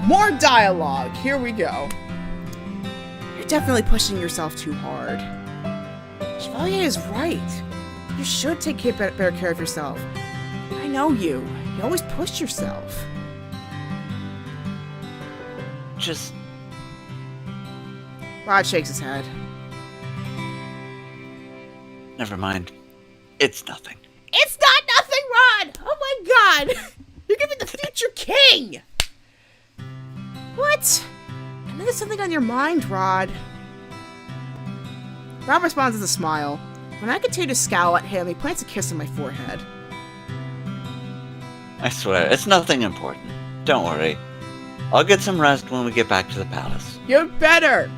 More dialogue. Here we go. You're definitely pushing yourself too hard. Chevalier is right. You should take better care of yourself. I know you. You always push yourself. Just... Rod shakes his head. Never mind. It's nothing. It's not nothing, Rod! Oh my god! You're giving the future king! What? I know there's something on your mind, Rod. Rod responds with a smile. When I continue to scowl at him, he plants a kiss on my forehead. I swear, it's nothing important. Don't worry. I'll get some rest when we get back to the palace. You better!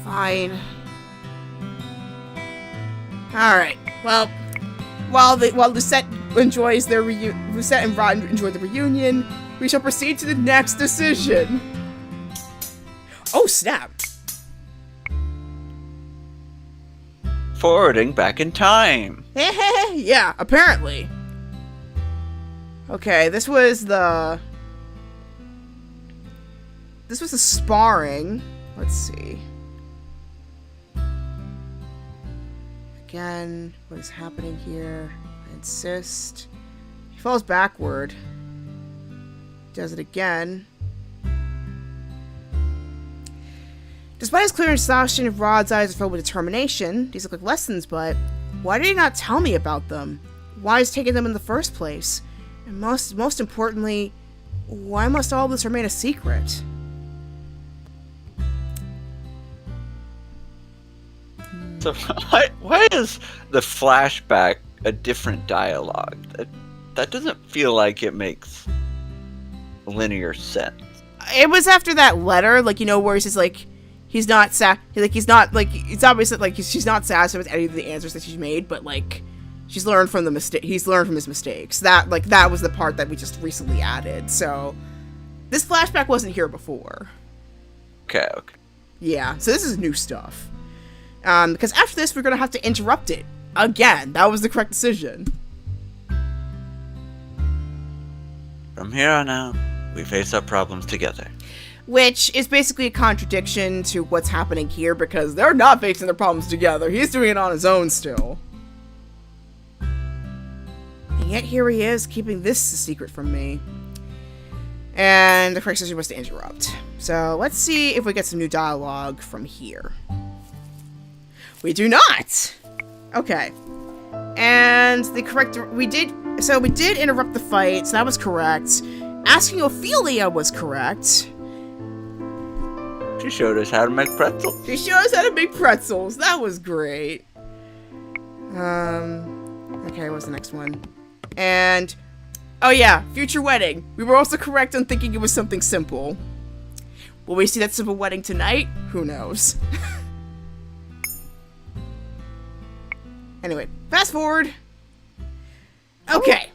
Fine. Alright, well, while Lucette enjoys their Lucette and Rod enjoy the reunion, we shall proceed to the next decision. Oh, snap! Forwarding back in time. Yeah, apparently. Okay, this was the sparring. Let's see. Again, what is happening here? I insist. He falls backward. Does it again. Despite his clear exhaustion, Rod's eyes are filled with determination. These look like lessons, but why did he not tell me about them? Why is taking them in the first place? And most importantly, why must all this remain a secret? So why is the flashback a different dialogue? That doesn't feel like it makes linear sense. It was after that letter, like, you know, where he says, like, he's not it's obvious that, like, she's not satisfied with any of the answers that she's made, but, like, he's learned from his mistakes. That was the part that we just recently added. So this flashback wasn't here before. Okay. Yeah, so this is new stuff. Because after this, we're going to have to interrupt it. Again, that was the correct decision. From here on out, we face our problems together. Which is basically a contradiction to what's happening here, because they're not facing their problems together. He's doing it on his own still. And yet here he is, keeping this a secret from me. And the correct decision was to interrupt. So let's see if we get some new dialogue from here. We do not! Okay. And the correct... We did interrupt the fight, so that was correct. Asking Ophelia was correct. She showed us how to make pretzels. She showed us how to make pretzels. That was great. Okay, what's the next one? And... Oh yeah, future wedding. We were also correct on thinking it was something simple. Will we see that simple wedding tonight? Who knows? Anyway, fast forward. Okay.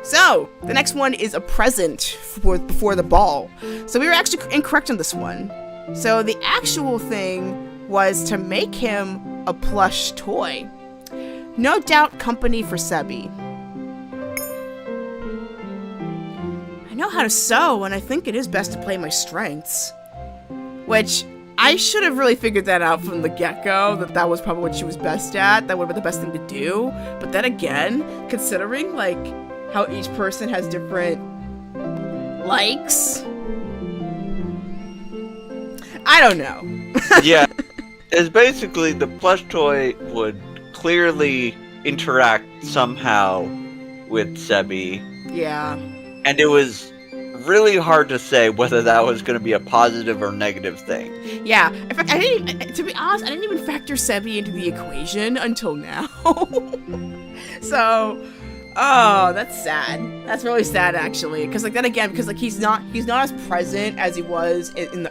So, the next one is a present before the ball. So we were actually incorrect on this one. So the actual thing was to make him a plush toy. No doubt company for Sebi. I know how to sew, and I think it is best to play my strengths. Which, I should have really figured that out from the get-go, that was probably what she was best at. That would have been the best thing to do. But then again, considering, like, how each person has different likes, I don't know. Yeah, it's basically the plush toy would clearly interact somehow with Sebi. Yeah. And it was really hard to say whether that was going to be a positive or negative thing. Yeah, in fact, to be honest, I didn't even factor Sebi into the equation until now. So, oh, that's sad. That's really sad, actually, because like then again, because like he's not as present as he was in the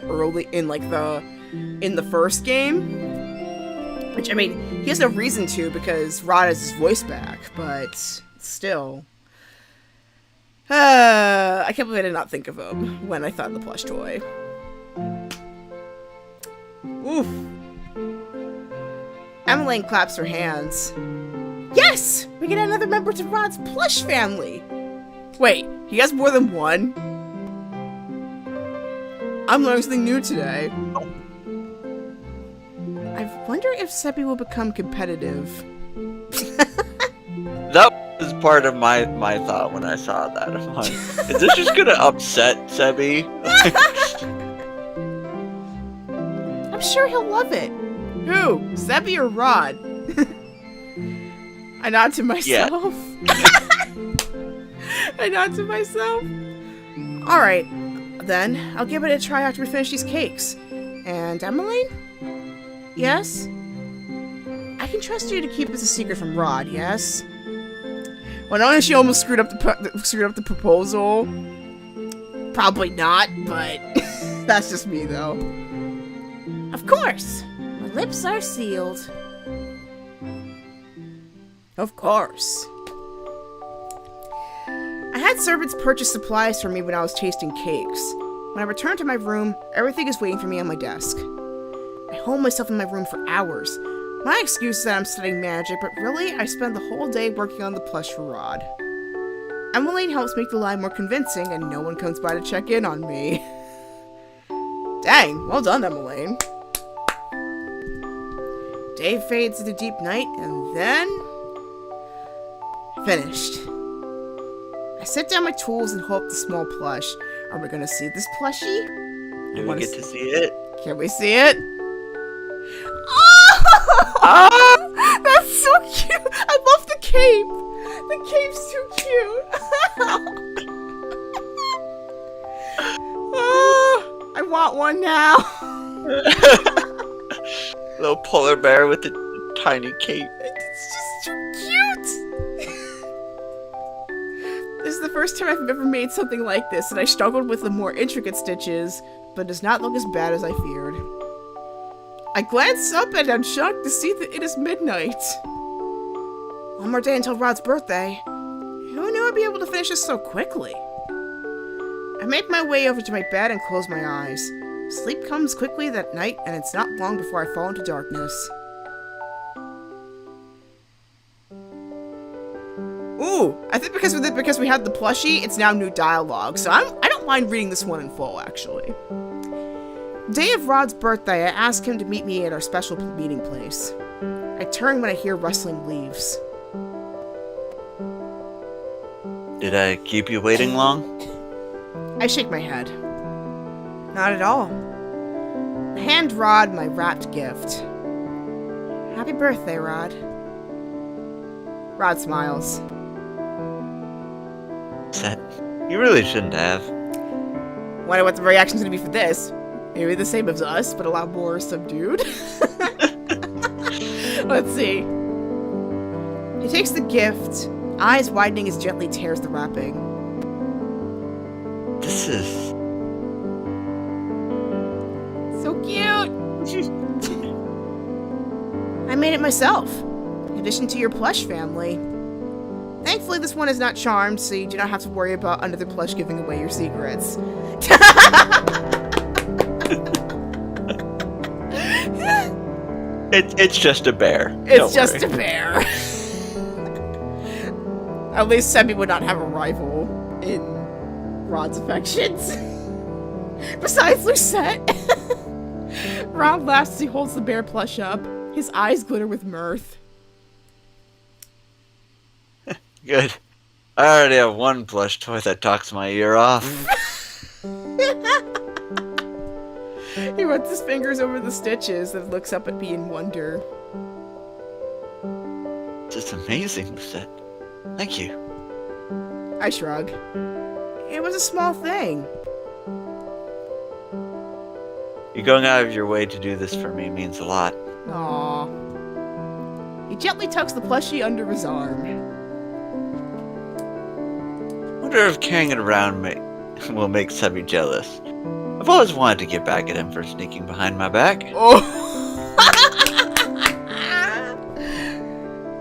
first game. Which I mean, he has no reason to because Rod has his voice back, but still. I can't believe I did not think of him when I thought of the plush toy. Oof. Emmeline claps her hands. Yes! We get another member to Rod's plush family! Wait, he has more than one? I'm learning something new today. I wonder if Sebi will become competitive. That was part of my thought when I saw that. I'm like, is this just gonna upset Sebi? I'm sure he'll love it. Who? Sebi or Rod? I nod to myself. Yeah. I nod to myself. Alright, then. I'll give it a try after we finish these cakes. And Emmeline? Yes? I can trust you to keep this a secret from Rod, yes? Well, not only she almost screwed up the proposal. Probably not, but that's just me, though. Of course. My lips are sealed. Of course. I had servants purchase supplies for me when I was tasting cakes. When I returned to my room, everything is waiting for me on my desk. I hold myself in my room for hours. My excuse is that I'm studying magic, but really, I spend the whole day working on the plush for Rod. Emmeline helps make the lie more convincing, and no one comes by to check in on me. Dang, well done, Emmeline. Day fades into deep night, and then... finished. I set down my tools and hold up the small plush. Are we gonna see this plushie? Do we get to see it? Can we see it? Oh! That's so cute! I love the cape! The cape's too cute! Oh, I want one now! Little polar bear with a tiny cape. It's just too cute! This is the first time I've ever made something like this, and I struggled with the more intricate stitches, but it does not look as bad as I feared. I glance up and I'm shocked to see that it is midnight. One more day until Rod's birthday. Who knew I'd be able to finish this so quickly? I make my way over to my bed and close my eyes. Sleep comes quickly that night, and it's not long before I fall into darkness. Ooh, I think because we had the plushie, it's now new dialogue, so I don't mind reading this one in full, actually. Day of Rod's birthday, I asked him to meet me at our special meeting place. I turn when I hear rustling leaves. Did I keep you waiting long? I shake my head. Not at all. I hand Rod my wrapped gift. Happy birthday, Rod. Rod smiles. Set. You really shouldn't have. Wonder what the reaction's gonna be for this. Maybe the same as us, but a lot more subdued. Let's see. He takes the gift, eyes widening as gently tears the wrapping. This is... So cute! I made it myself, in addition to your plush family. Thankfully, this one is not charmed, so you do not have to worry about another plush giving away your secrets. It's just a bear. It's just a bear. At least Semi would not have a rival in Rod's affections. Besides Lucette. Rod laughs as he holds the bear plush up. His eyes glitter with mirth. Good. I already have one plush toy that talks my ear off. He runs his fingers over the stitches and looks up at me in wonder. It's amazing, Lucette. Thank you. I shrug. It was a small thing. You going out of your way to do this for me means a lot. Aww. He gently tucks the plushie under his arm. Wonder if carrying it around will make Sebby jealous. I've always wanted to get back at him for sneaking behind my back. Oh!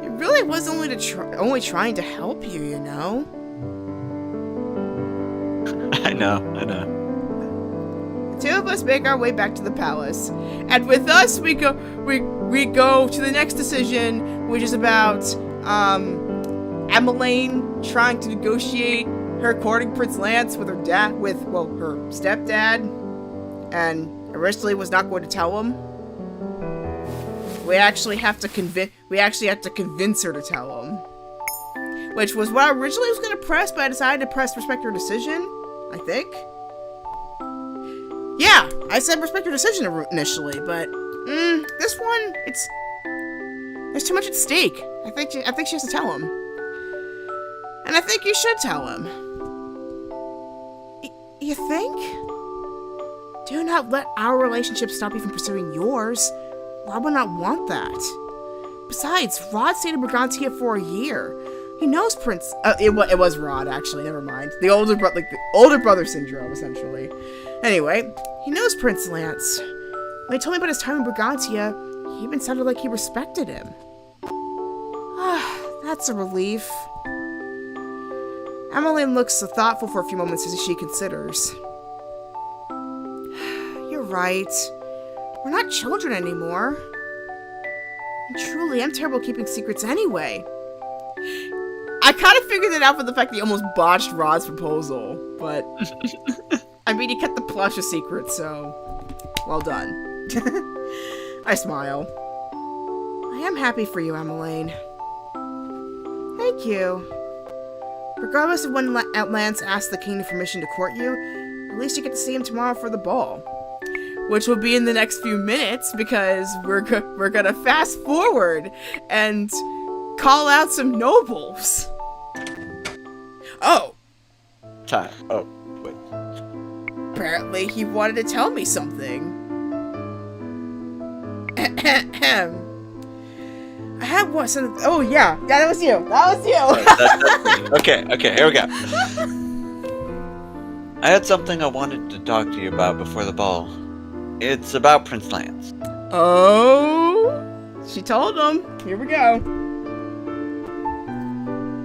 It really was only trying to help you, you know? I know. The two of us make our way back to the palace. And with us, we go to the next decision, which is about, Emmeline trying to negotiate her courting Prince Lance with her stepdad, and originally was not going to tell him. We actually have to convince her to tell him. Which was what I originally was going to press, but I decided to press respect her decision, I think. Yeah, I said respect her decision initially, but this one, there's too much at stake. I think she has to tell him. And I think you should tell him. You think? Do not let our relationship stop you from pursuing yours. Rod would not want that. Besides, Rod stayed in Brigantia for a year. He knows Prince... it was Rod, actually. Never mind. The older brother syndrome, essentially. Anyway, he knows Prince Lance. When he told me about his time in Brigantia, he even sounded like he respected him. That's a relief. Emmeline looks thoughtful for a few moments as she considers. You're right. We're not children anymore. And truly, I'm terrible at keeping secrets anyway. I kind of figured it out for the fact that he almost botched Rod's proposal, but... I mean, he kept the plush a secret, so... Well done. I smile. I am happy for you, Emmeline. Thank you. Regardless of when Lance asks the king for permission to court you, at least you get to see him tomorrow for the ball. Which will be in the next few minutes, because we're gonna fast forward and call out some nobles. Oh. Time. Oh, wait. Apparently he wanted to tell me something. I had one. Oh yeah, that was you. That's me. Okay, here we go. I had something I wanted to talk to you about before the ball. It's about Prince Lance. Oh, she told him. Here we go.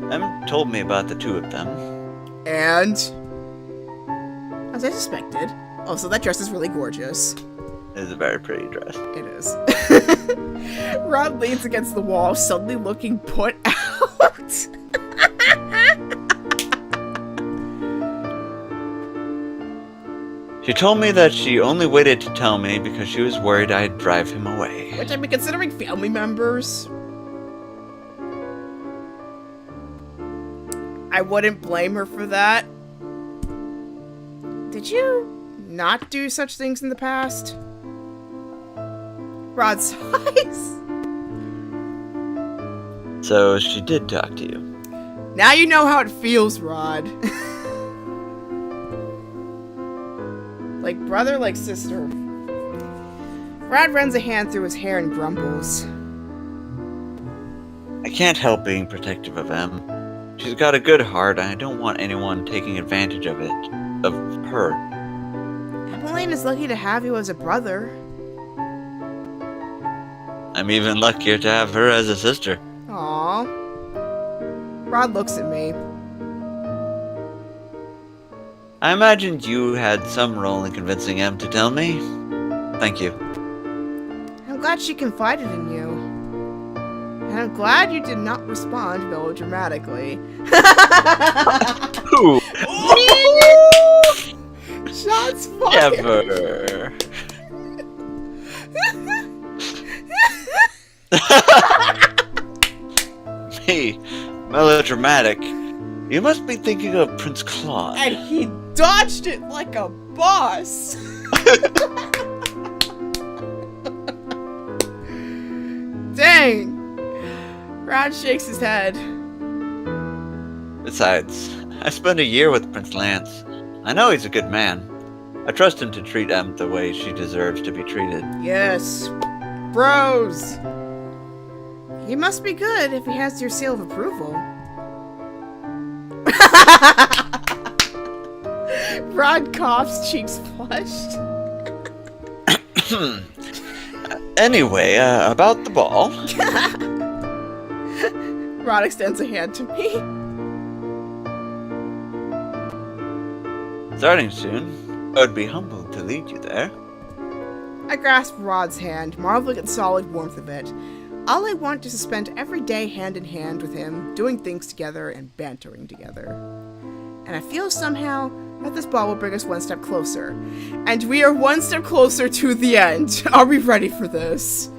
Em told me about the two of them. And, as I suspected, Oh, so that dress is really gorgeous. It is a very pretty dress. It is. Rod leans against the wall, suddenly looking put out. She told me that she only waited to tell me because she was worried I'd drive him away. Which I'd be considering family members. I wouldn't blame her for that. Did you not do such things in the past? Rod sighs. So she did talk to you. Now you know how it feels, Rod. Like brother, like sister. Rod runs a hand through his hair and grumbles. I can't help being protective of Em. She's got a good heart, and I don't want anyone taking advantage of it. Of her. Emmeline is lucky to have you as a brother. I'm even luckier to have her as a sister. Aww. Rod looks at me. I imagined you had some role in convincing Em to tell me. Thank you. I'm glad she confided in you. And I'm glad you did not respond melodramatically. Ooh. Shots fired! Never. Me, melodramatic. You must be thinking of Prince Claude. And he dodged it like a boss! Dang! Rod shakes his head. Besides, I spent a year with Prince Lance. I know he's a good man. I trust him to treat Em the way she deserves to be treated. Yes. Bros! He must be good if he has your seal of approval. Rod coughs, cheeks flushed. Anyway, about the ball. Rod extends a hand to me. Starting soon, I would be humbled to lead you there. I grasp Rod's hand, marveling at the solid warmth of it. All I want is to spend every day hand in hand with him, doing things together and bantering together. And I feel somehow that this ball will bring us one step closer. And we are one step closer to the end. Are we ready for this?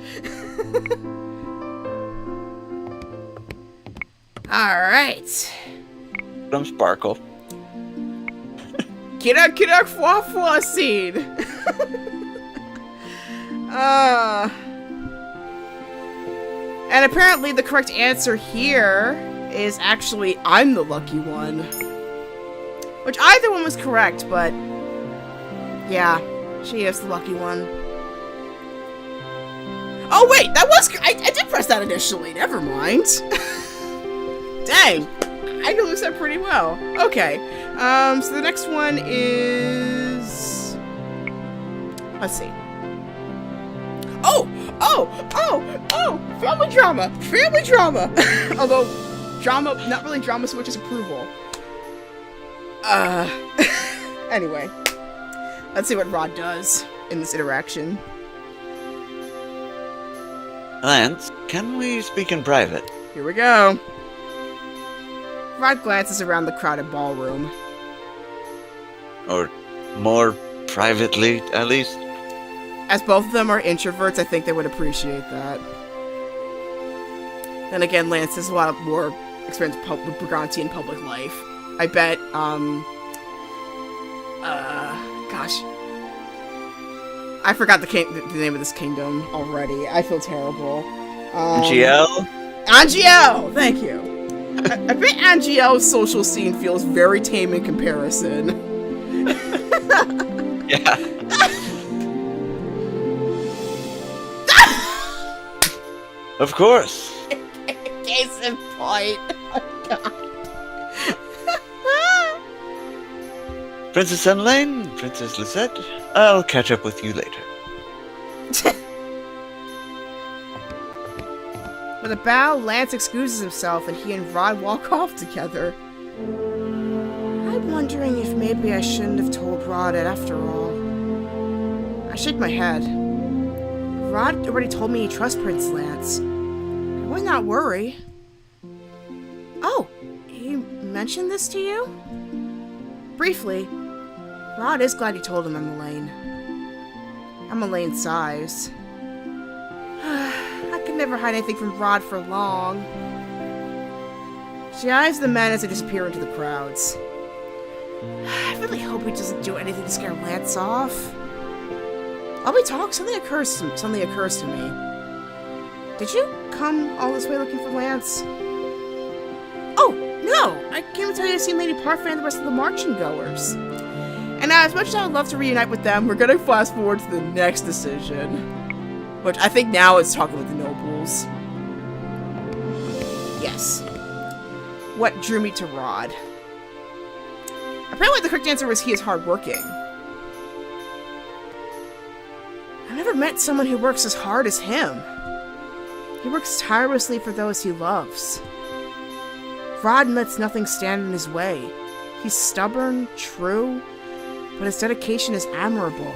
Alright. Some sparkle. Kirak kirak fwa fwa scene. And apparently the correct answer here is actually I'm the lucky one. Which either one was correct, but yeah, she is the lucky one. Oh wait, that was I did press that initially. Never mind. Dang, I can lose that pretty well. Okay, so the next one is, let's see. Oh, family drama. Although, drama, not really drama so much as approval. Anyway. Let's see what Rod does in this interaction. Lance, can we speak in private? Here we go. Rod glances around the crowded ballroom. Or more privately, at least? As both of them are introverts, I think they would appreciate that. Then again, Lance has a lot more experience with Briganti in public life. I bet, gosh. I forgot the name of this kingdom already. I feel terrible. Angiel? Angiel! Thank you. I bet Angiel's social scene feels very tame in comparison. Yeah. Of course. Case in point. Oh, God. Princess Emmeline, Princess Lisette, I'll catch up with you later. With a bow, Lance excuses himself and he and Rod walk off together. I'm wondering if maybe I shouldn't have told Rod it after all. I shake my head. Rod already told me he trusts Prince Lance. I would not worry. Oh, he mentioned this to you? Briefly, Rod is glad you told him I'm Elaine. I'm Elaine's size. I could never hide anything from Rod for long. She eyes the men as they disappear into the crowds. I really hope he doesn't do anything to scare Lance off. While we talk, something occurs to me. Did you come all this way looking for Lance? Oh, no! I came to tell you I've seen Lady Parfait and the rest of the marching goers. And as much as I would love to reunite with them, we're gonna fast forward to the next decision. Which I think now is talking with the nobles. Yes. What drew me to Rod? Apparently the correct answer was he is hardworking. I've never met someone who works as hard as him. He works tirelessly for those he loves. Rod lets nothing stand in his way. He's stubborn, true, but his dedication is admirable.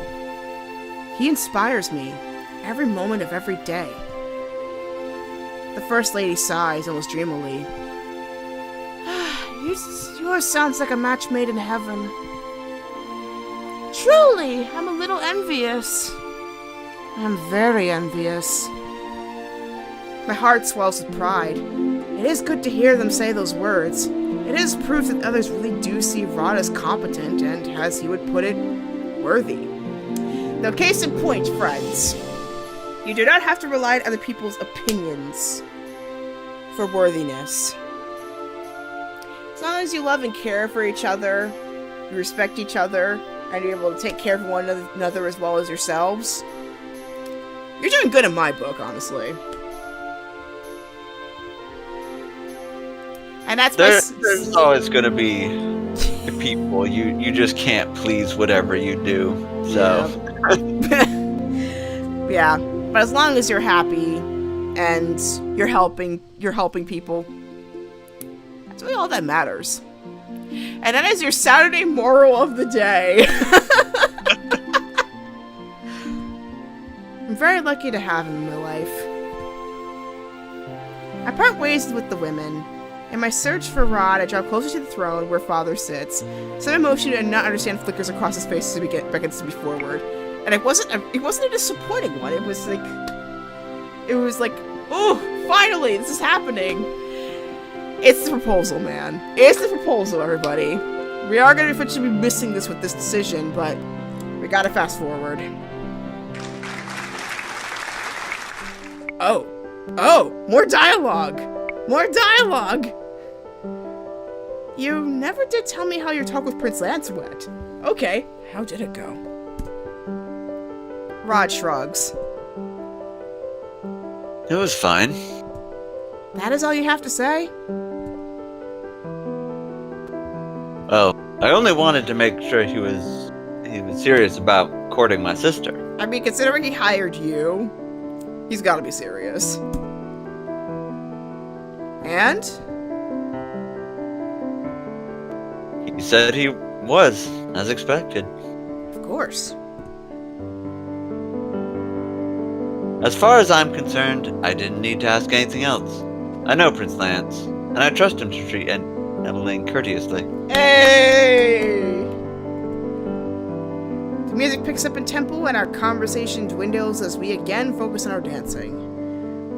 He inspires me every moment of every day. The First Lady sighs almost dreamily. Yours sounds like a match made in heaven. Truly, I'm a little envious. I'm very envious. My heart swells with pride. It is good to hear them say those words. It is proof that others really do see Rod as competent and, as he would put it, worthy. Now, case in point, friends. You do not have to rely on other people's opinions for worthiness. As long as you love and care for each other, you respect each other, and you're able to take care of one another as well as yourselves, you're doing good in my book, honestly. And that's there's always going to be people you just can't please whatever you do. So yeah, but as long as you're happy and you're helping people, that's really all that matters. And that is your Saturday moral of the day. I'm very lucky to have him in my life. I part ways with the women. In my search for Rod, I draw closer to the throne where Father sits. Some emotion and not understand flickers across his face as he beckons to me forward. And it wasn't a disappointing one. It was like, oh, finally, this is happening. It's the proposal, man. It's the proposal, everybody. We are going to eventually be missing this with this decision, but we gotta fast forward. Oh, more dialogue! More dialogue! You never did tell me how your talk with Prince Lance went. Okay, how did it go? Rod shrugs. it was fine. That is all you have to say? Oh, I only wanted to make sure he was serious about courting my sister. I mean, considering he hired you, he's gotta be serious. And? He said he was, as expected. Of course. As far as I'm concerned, I didn't need to ask anything else. I know Prince Lance, and I trust him to treat Emmeline courteously. Hey! The music picks up in tempo and our conversation dwindles as we again focus on our dancing.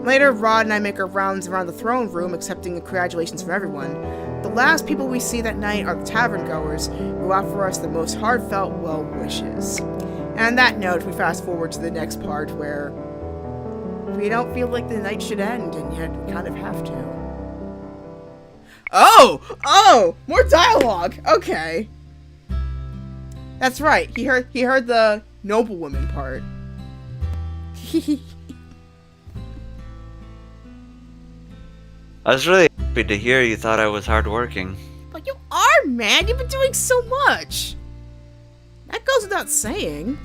Later, Rod and I make our rounds around the throne room, accepting congratulations from everyone. The last people we see that night are the tavern goers, who offer us the most heartfelt well wishes. And on that note, we fast forward to the next part where we don't feel like the night should end, and yet we kind of have to. Oh! More dialogue! Okay. That's right, he heard the noblewoman part. I was really happy to hear you thought I was hardworking. But you are, man! You've been doing so much! That goes without saying.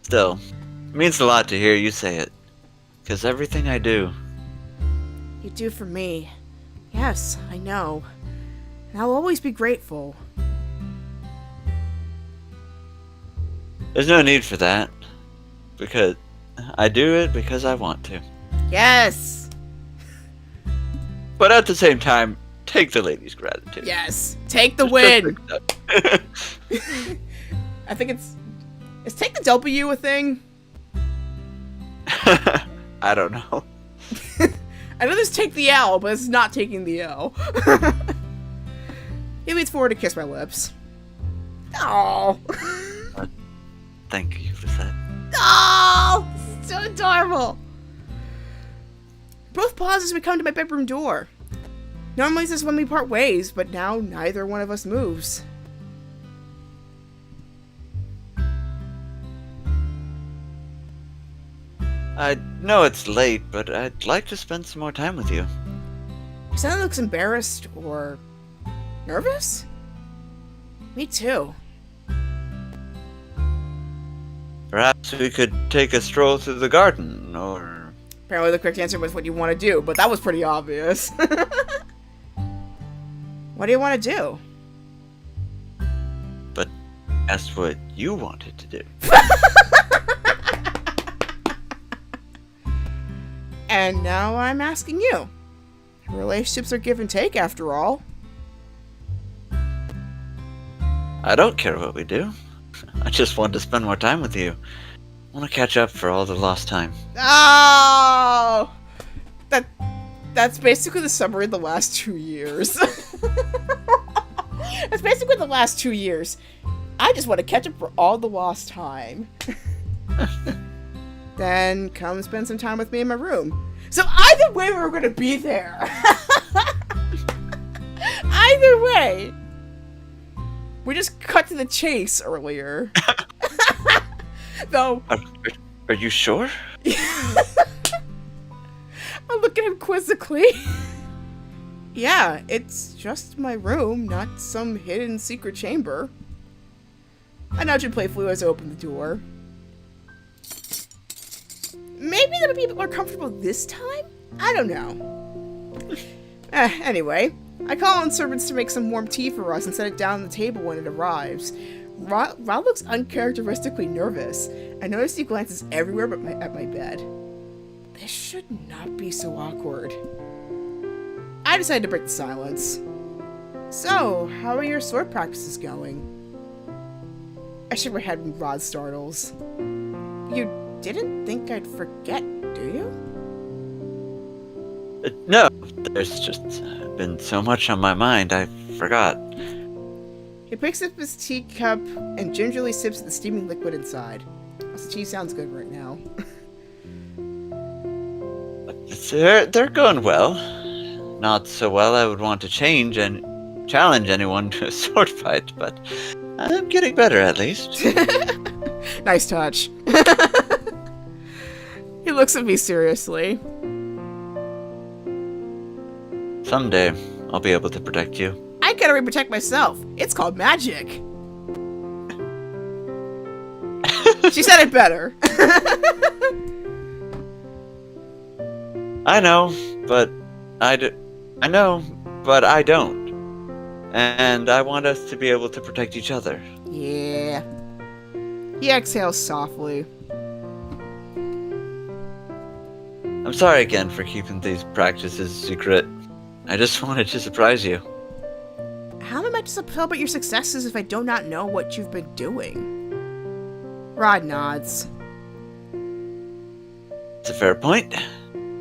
Still, it means a lot to hear you say it. 'Cause everything I do... You do for me. Yes, I know. And I'll always be grateful. There's no need for that. Because I do it because I want to. Yes! But at the same time, take the lady's gratitude. Yes! Take the win! I think is take the W a thing? I don't know. I know there's take the L, but it's not taking the L. He leans forward to kiss my lips. Oh. Thank you for that. Oh, so adorable. Both pause as we come to my bedroom door. Normally this is when we part ways, but now neither one of us moves. I know it's late, but I'd like to spend some more time with you. Someone looks embarrassed or nervous? Me too. Perhaps we could take a stroll through the garden, or... Apparently the correct answer was what you want to do, but that was pretty obvious. What do you want to do? But that's what you wanted to do. And now I'm asking you. Relationships are give and take, after all. I don't care what we do. I just want to spend more time with you. I want to catch up for all the lost time. Oh! That's basically the summary of the last 2 years. That's basically the last 2 years. I just want to catch up for all the lost time. Then come spend some time with me in my room. So either way, we're going to be there. Either way. We just cut to the chase earlier. Though. Are you sure? I'm looking at him quizzically. Yeah, it's just my room, not some hidden secret chamber. I nudge him playfully as I open the door. Maybe that'll be a bit more comfortable this time? I don't know. Anyway, I call on servants to make some warm tea for us and set it down on the table when it arrives. Rod looks uncharacteristically nervous. I notice he glances everywhere but at my bed. This should not be so awkward. I decided to break the silence. So, how are your sword practices going? I shake my head when Rod startles. You didn't think I'd forget, do you? No, there's just been so much on my mind, I forgot. He picks up his teacup and gingerly sips the steaming liquid inside. The tea sounds good right now. They're going well. Not so well I would want to change and challenge anyone to a sword fight, but I'm getting better at least. Nice touch. He looks at me seriously. Someday, I'll be able to protect you. I gotta protect myself. It's called magic. She said it better. I know, but I don't. And I want us to be able to protect each other. Yeah. He exhales softly. I'm sorry again for keeping these practices secret. I just wanted to surprise you. How am I meant to celebrate your successes if I do not know what you've been doing? Rod nods. It's a fair point.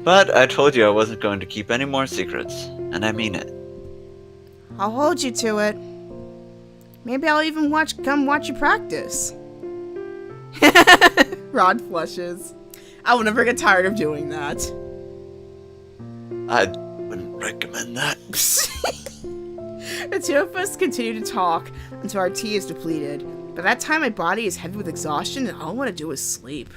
But I told you I wasn't going to keep any more secrets, and I mean it. I'll hold you to it. Maybe I'll even come watch you practice. Rod flushes. I will never get tired of doing that. I wouldn't recommend that. The two of us continue to talk until our tea is depleted. By that time, my body is heavy with exhaustion, and all I want to do is sleep.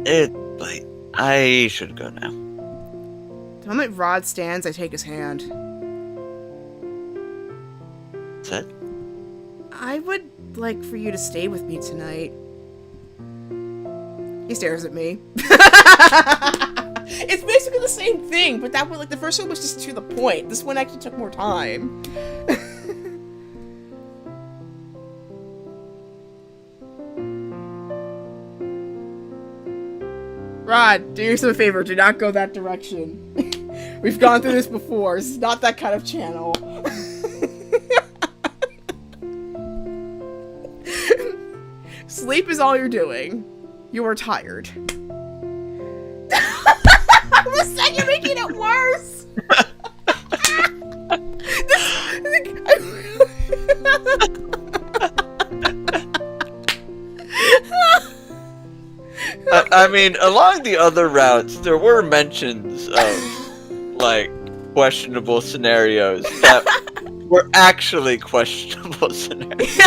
It's late. I should go now. The moment Rod stands, I take his hand. Set? I would like for you to stay with me tonight. He stares at me. It's basically the same thing, but that one, like, the first one was just to the point. This one actually took more time. Rod, do yourself a favor. Do not go that direction. We've gone through this before. This is not that kind of channel. Sleep is all you're doing. You are tired. Listen, you're making it worse. I mean, along the other routes, there were mentions of, like, questionable scenarios that were actually questionable scenarios.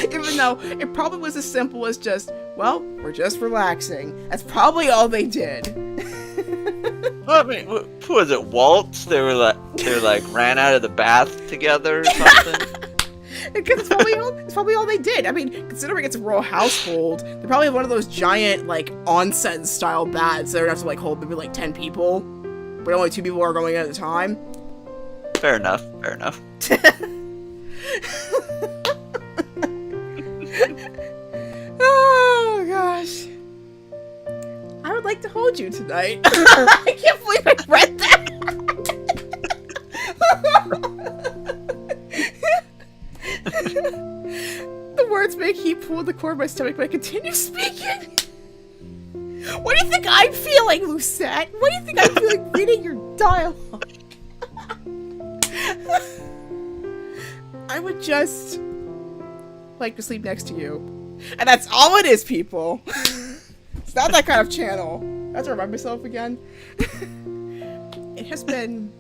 Even though it probably was as simple as just, well, we're just relaxing. That's probably all they did. Well, I mean, who was it? Waltz? They were like ran out of the bath together or something. Because it's probably all they did. I mean, considering it's a royal household, they probably have one of those giant, like, onsen style baths that would have to, like, hold maybe like 10 people, but only 2 people are going in at a time. Fair enough. Fair enough. Oh gosh. I would like to hold you tonight. I can't believe I read that. The words make heat pull the core of my stomach, but I continue speaking. What do you think I'm feeling, Lucette? What do you think I'm feeling reading your dialogue? I would just like to sleep next to you. And that's all it is, people. It's not that kind of channel. I have to remind myself again. It has been...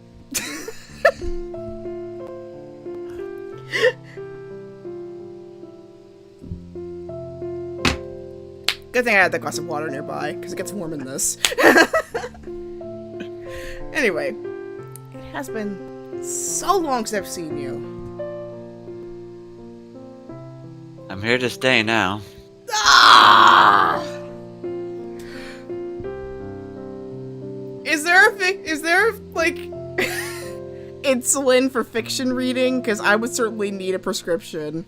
Good thing I had that glass of water nearby, because it gets warm in this. Anyway, it has been so long since I've seen you. I'm here to stay now. Ah! Is there like insulin for fiction reading? Because I would certainly need a prescription.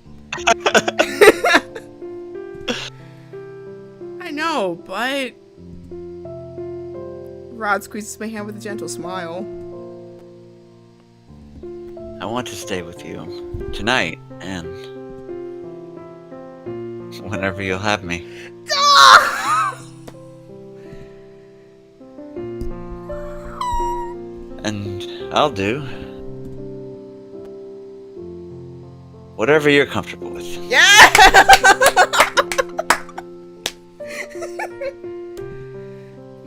I know, but Rod squeezes my hand with a gentle smile. I want to stay with you tonight and whenever you'll have me. And I'll do whatever you're comfortable with. Yeah!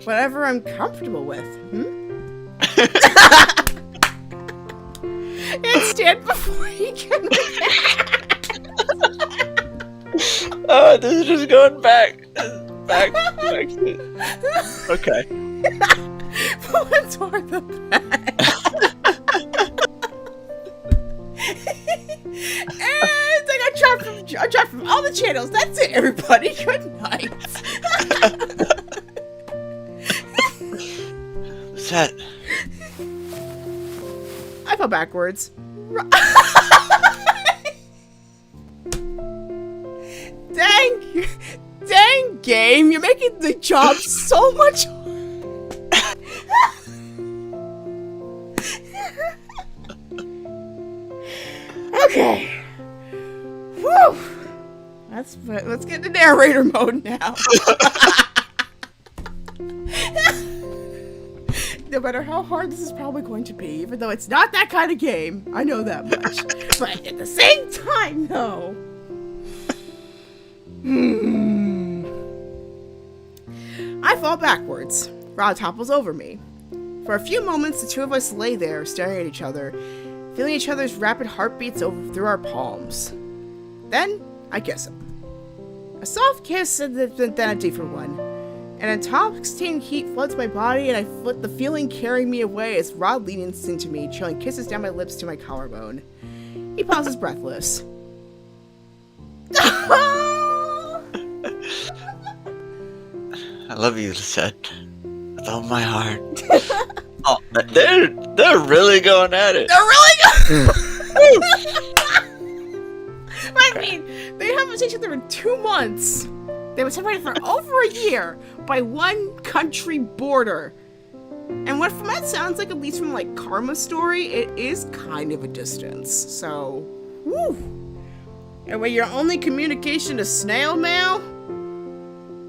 Whatever I'm comfortable with, And stand before you can. Oh, this is just going back. Okay. Pull toward the back. And I got dropped from all the channels. That's it, everybody. Good night. Set. I fell backwards. Dang game, you're making the job so much harder. Okay. Whew. Let's get into narrator mode now. No matter how hard this is probably going to be, even though it's not that kind of game. I know that much. But at the same time, though. I fall backwards. Rod topples over me. For a few moments, the two of us lay there, staring at each other, feeling each other's rapid heartbeats through our palms. Then, I kiss him. A soft kiss and then a deeper one. An intoxicating heat floods my body, and I feel the feeling carrying me away as Rod leans into me, chilling kisses down my lips to my collarbone. He pauses breathless. I love you, Lisette. With all my heart. Oh, they're really going at it. They're really going. I mean, they haven't seen each other in 2 months. They were separated for over a year by one country border. And what from that sounds like, at least from like Karma's story, it is kind of a distance. So, woo. And when your only communication is snail mail,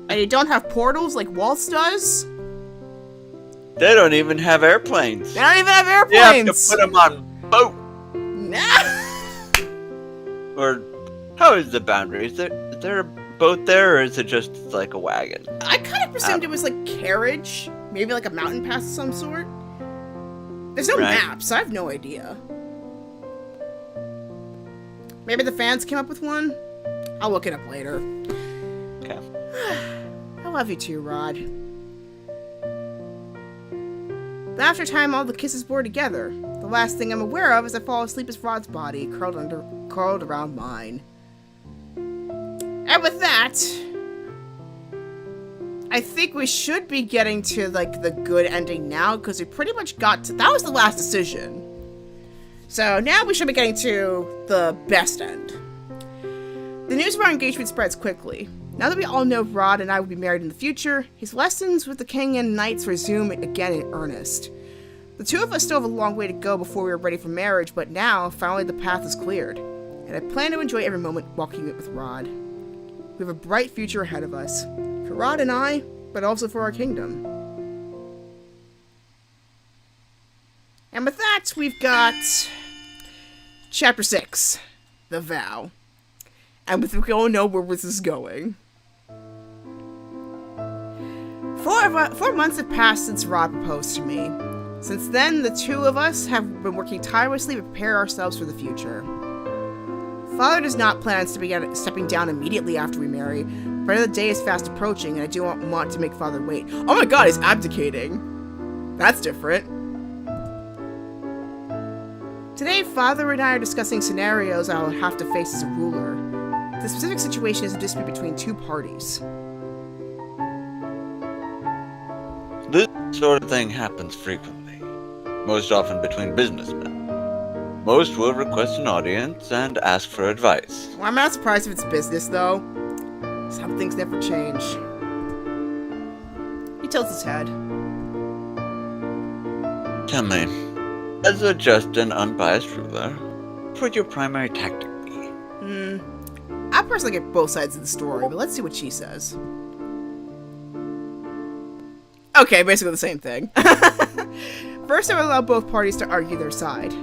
and you don't have portals like Waltz does. They don't even have airplanes. They don't even have airplanes. You have to put them on boat. Or how is the boundary? Is there a boat there, or is it just like a wagon? I kind of presumed it was like carriage, maybe like a mountain pass of some sort. There's no map, so I have no idea. Maybe the fans came up with one? I'll look it up later. Okay. I love you too, Rod. But after time, all the kisses bore together. The last thing I'm aware of is I fall asleep as Rod's body curled around mine. And with that, I think we should be getting to like the good ending now, because we pretty much got to, that was the last decision. So now we should be getting to the best end. The news of our engagement spreads quickly. Now that we all know Rod and I will be married in the future, his lessons with the king and knights resume again in earnest. The two of us still have a long way to go before we are ready for marriage, but now, finally the path is cleared, and I plan to enjoy every moment walking it with Rod. We have a bright future ahead of us, for Rod and I, but also for our kingdom. And with that, we've got Chapter 6, The Vow. And we all know where this is going. 4 months have passed since Rod proposed to me. Since then, the two of us have been working tirelessly to prepare ourselves for the future. Father does not plan on stepping down immediately after we marry, but the day is fast approaching, and I do not want to make Father wait. Oh my god, he's abdicating! That's different. Today, Father and I are discussing scenarios I will have to face as a ruler. The specific situation is a dispute between two parties. This sort of thing happens frequently, most often between businessmen. Most will request an audience and ask for advice. Well, I'm not surprised if it's business, though. Some things never change. He tilts his head. Tell me, as a just and unbiased ruler, what would your primary tactic be? I personally get both sides of the story, but let's see what she says. Okay, basically the same thing. First, I would allow both parties to argue their side.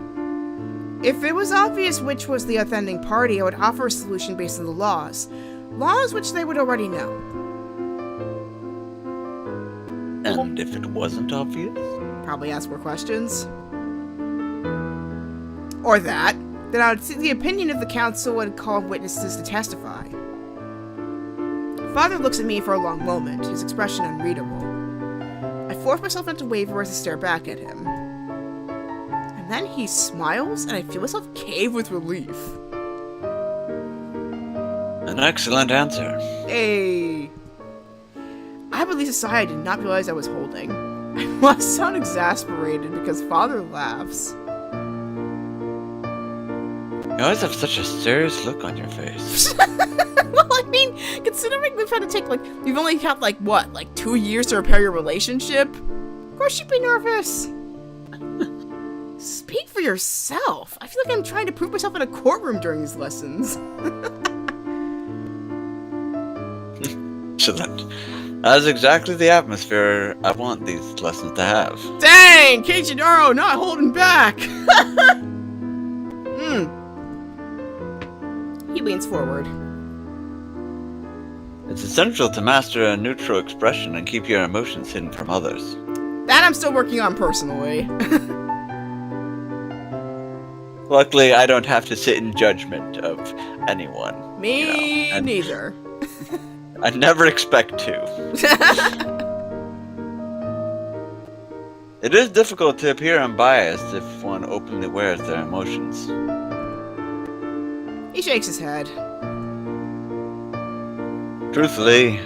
If it was obvious which was the offending party, I would offer a solution based on the laws. Laws which they would already know. And if it wasn't obvious? Probably ask more questions. Or that. Then I would seek the opinion of the council and call witnesses to testify. Father looks at me for a long moment, his expression unreadable. I force myself not to waver as I stare back at him. And then he smiles, and I feel myself cave with relief. An excellent answer. Hey! I release a sigh I did not realize I was holding. I must sound exasperated because Father laughs. You always have such a serious look on your face. Well, I mean, considering we've had to take, we've only had, 2 years to repair your relationship? Of course you'd be nervous. Speak for yourself. I feel like I'm trying to prove myself in a courtroom during these lessons. So that's exactly the atmosphere I want these lessons to have. Dang! Keichinaro not holding back! He leans forward. It's essential to master a neutral expression and keep your emotions hidden from others. That I'm still working on personally. Luckily, I don't have to sit in judgment of anyone. Me neither. I never expect to. It is difficult to appear unbiased if one openly wears their emotions. He shakes his head. Truthfully,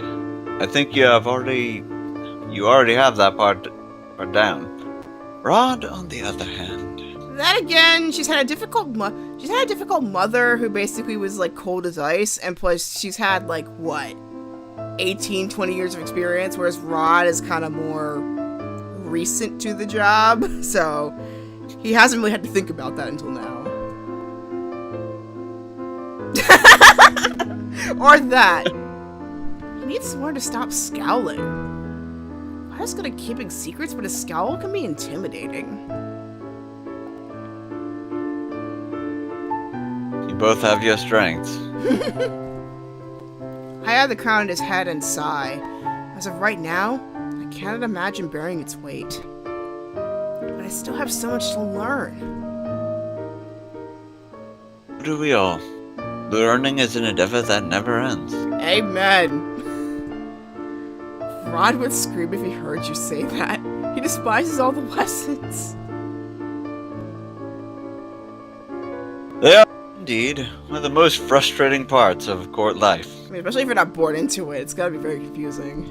I think you already have that part down. Rod, on the other hand. That again, she's had a difficult mother who basically was cold as ice, and plus she's had 8 18, 20 years of experience, whereas Rod is kind of more recent to the job, so he hasn't really had to think about that until now. Or that. He needs someone to stop scowling. I'm just good at keeping secrets, but a scowl can be intimidating. You both have your strengths. I had the crown in his head and sigh. As of right now, I cannot imagine bearing its weight. But I still have so much to learn. So do we all. Learning is an endeavor that never ends. Amen. Rod would scream if he heard you say that. He despises all the lessons. They are indeed one of the most frustrating parts of court life. I mean, especially if you're not born into it, it's gotta be very confusing.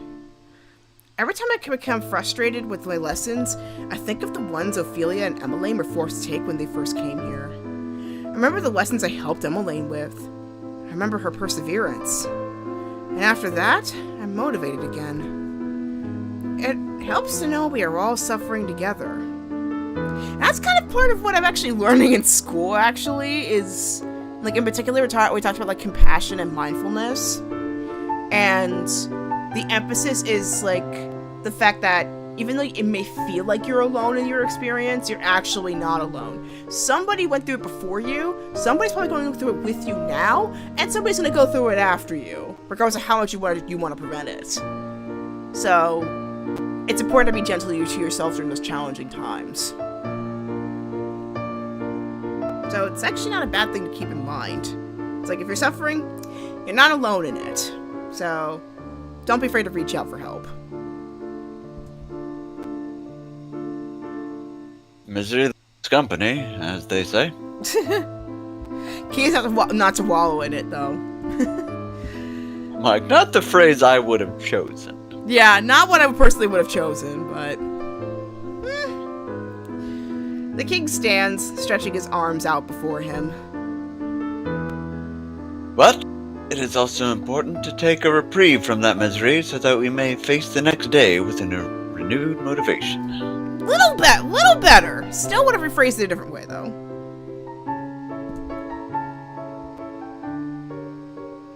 Every time I can become frustrated with my lessons, I think of the ones Ophelia and Emmeline were forced to take when they first came here. I remember the lessons I helped Emmeline with. I remember her perseverance. And after that, I'm motivated again. It helps to know we are all suffering together. That's kind of part of what I'm actually learning in school, actually, is, like, in particular, we talked about, like, compassion and mindfulness. And the emphasis is, like, the fact that even though it may feel like you're alone in your experience, you're actually not alone. Somebody went through it before you, somebody's probably going through it with you now, and somebody's going to go through it after you, regardless of how much you want to prevent it. So, it's important to be gentle to yourself during those challenging times. So it's actually not a bad thing to keep in mind. It's like, if you're suffering, you're not alone in it. So, don't be afraid to reach out for help. Misery loves company, as they say. Key is not to wallow in it, though. Mike, not the phrase I would have chosen. Yeah, not what I personally would have chosen, but... The king stands, stretching his arms out before him. But it is also important to take a reprieve from that misery so that we may face the next day with a renewed motivation. Little better. Still would have rephrased it a different way, though.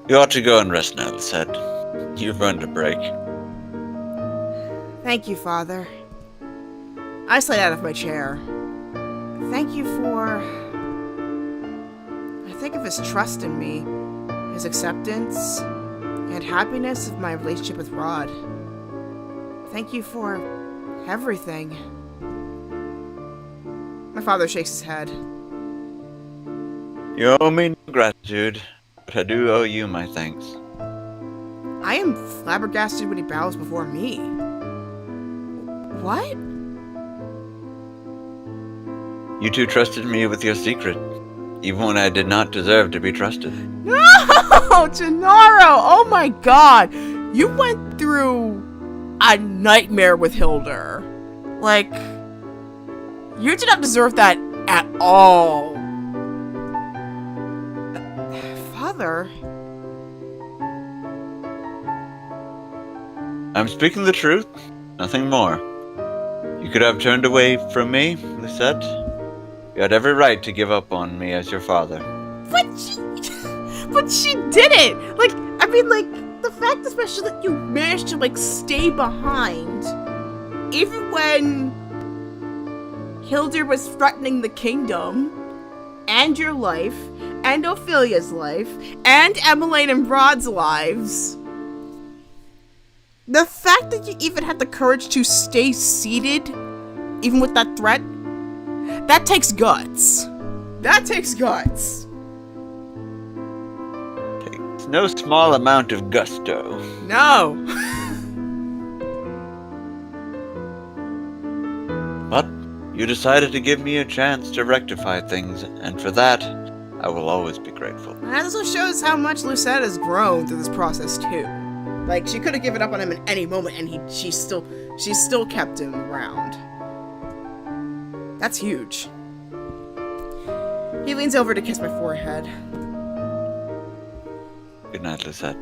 You ought to go and rest now, Lisette. You've earned a break. Thank you, Father. I slid out of my chair. Thank you for... I think of his trust in me, his acceptance, and happiness of my relationship with Rod. Thank you for everything. My father shakes his head. You owe me no gratitude, but I do owe you my thanks. I am flabbergasted when he bows before me. What? You two trusted me with your secret, even when I did not deserve to be trusted. No! Gennaro! Oh my god! You went through a nightmare with Hildur. Like, you did not deserve that at all. Father? I'm speaking the truth, nothing more. You could have turned away from me, Lisette. You had every right to give up on me as your father. But she didn't! Like, I mean, like, the fact especially that you managed to, like, stay behind, even when Hildur was threatening the kingdom, and your life, and Ophelia's life, and Emmeline and Rod's lives. The fact that you even had the courage to stay seated, even with that threat, that takes guts. That takes guts. Takes no small amount of gusto. No. But you decided to give me a chance to rectify things, and for that, I will always be grateful. That also shows how much Lucette has grown through this process too. Like, she could have given up on him at any moment, and she still kept him around. That's huge. He leans over to kiss my forehead. Good night, Lisette.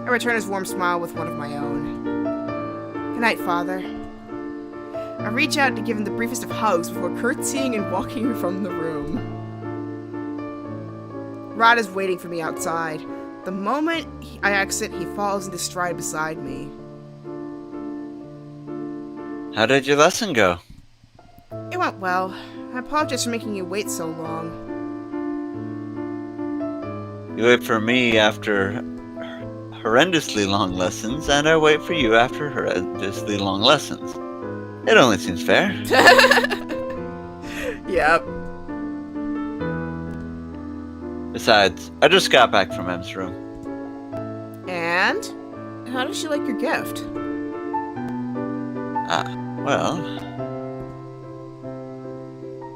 I return his warm smile with one of my own. Good night, Father. I reach out to give him the briefest of hugs before curtsying and walking from the room. Rod is waiting for me outside. The moment I exit, he falls into stride beside me. How did your lesson go? It went well. I apologize for making you wait so long. You wait for me after horrendously long lessons, and I wait for you after horrendously long lessons. It only seems fair. Yep. Besides, I just got back from Em's room. And? How does she like your gift? Well...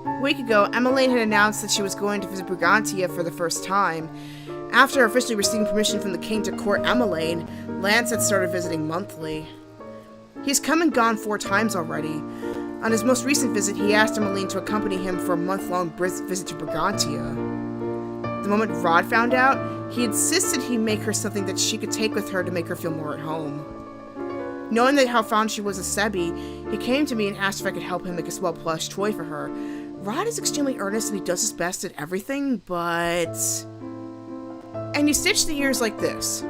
A week ago, Emmeline had announced that she was going to visit Brigantia for the first time. After officially receiving permission from the king to court Emmeline, Lance had started visiting monthly. He's come and gone 4 times already. On his most recent visit, he asked Emmeline to accompany him for a month-long visit to Brigantia. The moment Rod found out, he insisted he make her something that she could take with her to make her feel more at home. Knowing that how fond she was of Sebi, he came to me and asked if I could help him make a small plush toy for her. Rod is extremely earnest and he does his best at everything, but... And you stitch the ears like this.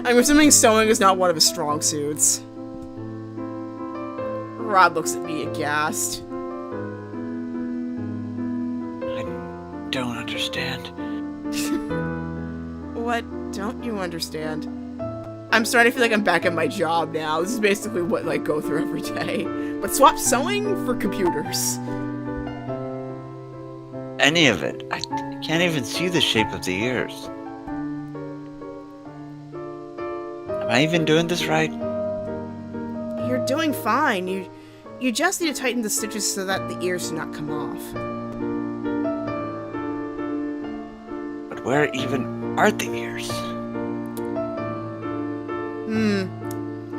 I'm assuming sewing is not one of his strong suits. Rod looks at me aghast. I don't understand. What don't you understand? I'm starting to feel like I'm back at my job now. This is basically what I go through every day. But swap sewing for computers. Any of it. I can't even see the shape of the ears. Am I even doing this right? You're doing fine. You just need to tighten the stitches so that the ears do not come off. But where even are the ears?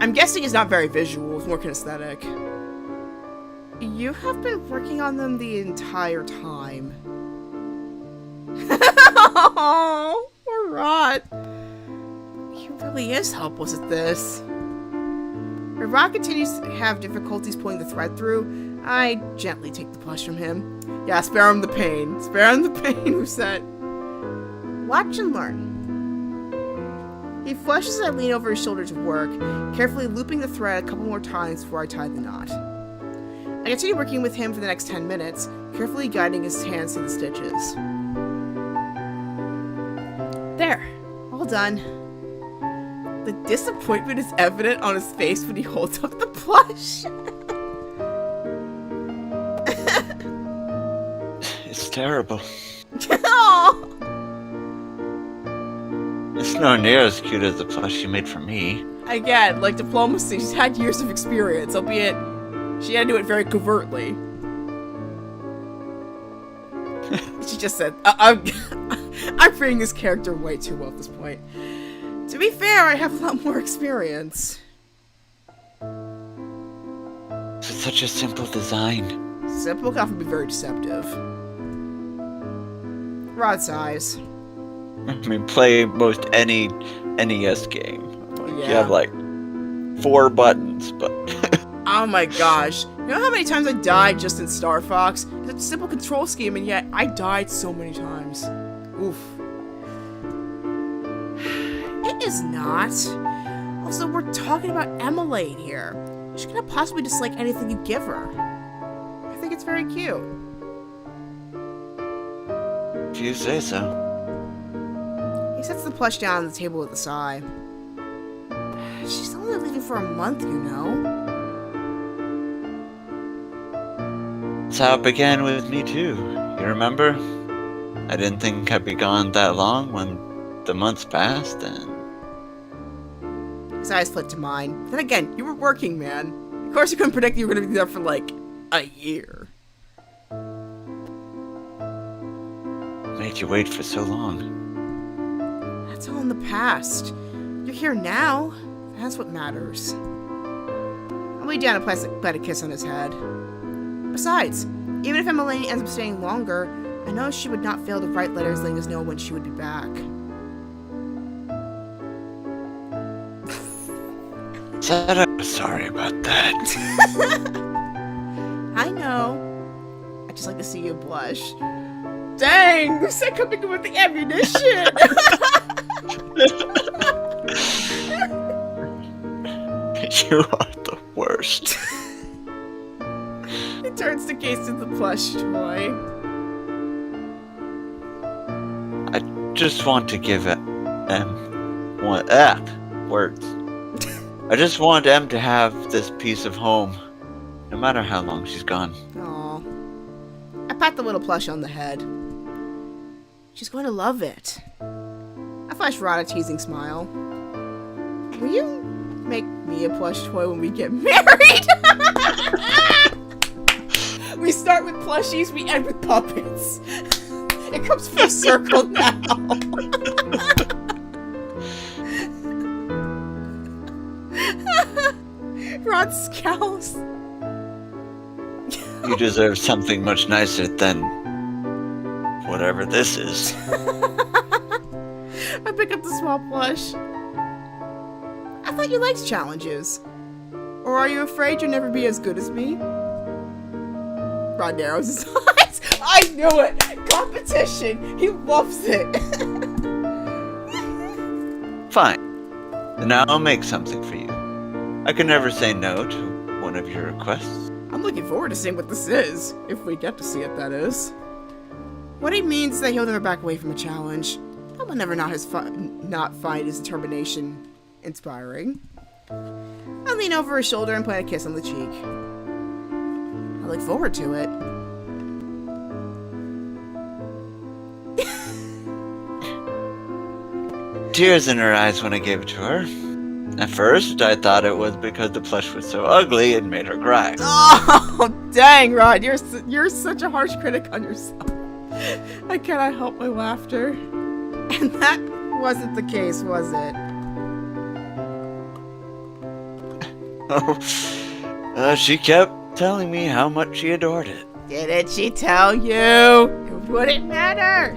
I'm guessing it's not very visual, it's more kinesthetic. You have been working on them the entire time. Oh, poor Rod. He really is helpless at this. When Rod continues to have difficulties pulling the thread through, I gently take the plush from him. Yeah, spare him the pain. Spare him the pain, Lucette. Watch and learn. He flushes as I lean over his shoulder to work, carefully looping the thread a couple more times before I tie the knot. I continue working with him for the next 10 minutes, carefully guiding his hands through the stitches. There, all done. The disappointment is evident on his face when he holds up the plush. It's terrible. Oh. It's nowhere near as cute as the plush you made for me. Again, like diplomacy, she's had years of experience, albeit she had to do it very covertly. She just said, I'm freeing this character way too well at this point. To be fair, I have a lot more experience. It's such a simple design. Simple can often be very deceptive. Rod sighs. I mean, play most any NES game. You have like 4 buttons, but... Oh my gosh. You know how many times I died just in Star Fox? It's a simple control scheme, and yet I died so many times. Oof. It is not. Also, we're talking about Emmeline here. She cannot possibly dislike anything you give her. I think it's very cute. If you say so. He sets the plush down on the table with a sigh. She's only leaving for a month, you know. That's how it began with me too. You remember? I didn't think I'd be gone that long when the months passed and... His eyes flipped to mine. Then again, you were working, man. Of course you couldn't predict you were going to be there for like a year. Made you wait for so long. That's all in the past. You're here now. That's what matters. I laid down and planted a kiss on his head. Besides, even if Emmeline ends up staying longer, I know she would not fail to write letters letting us know when she would be back. Said I was sorry about that. I know. I just like to see you blush. Dang, we said coming in with the ammunition. You are the worst. He turns the case to the plush toy. I just want to give words. I just want Em to have this piece of home, no matter how long she's gone. Aw. I pat the little plush on the head. She's going to love it. I flash Rod a teasing smile. Will you make me a plush toy when we get married? We start with plushies, we end with puppets. It comes full circle now. Rod scowls. You deserve something much nicer than whatever this is. I pick up the small plush. I thought you liked challenges. Or are you afraid you'll never be as good as me? Rod narrows his eyes. I knew it! Competition! He loves it! Fine. Now I'll make something for you. I can never say no to one of your requests. I'm looking forward to seeing what this is. If we get to see it, that is. What he means is that he'll never back away from a challenge. I will never not find his determination inspiring. I lean over his shoulder and plant a kiss on the cheek. I look forward to it. Tears in her eyes when I gave it to her. At first, I thought it was because the plush was so ugly it made her cry. Oh, dang, Rod, you're such a harsh critic on yourself. I cannot help my laughter. And that wasn't the case, was it? Oh, she kept telling me how much she adored it. Didn't she tell you? It wouldn't matter.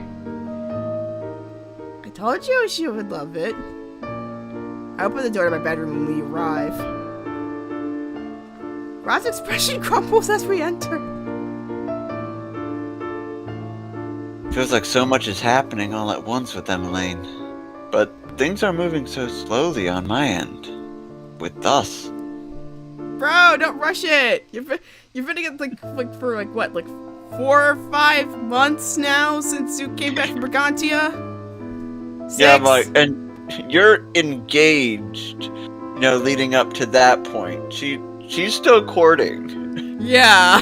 I told you she would love it. I open the door to my bedroom when we arrive. Rod's expression crumbles as we enter. Feels like so much is happening all at once with Emmeline. But things are moving so slowly on my end. With us. Bro, don't rush it. You've been together for 4 or 5 months now since you came back from Brigantia. 6? Yeah, and you're engaged. Leading up to that point. She's still courting. Yeah.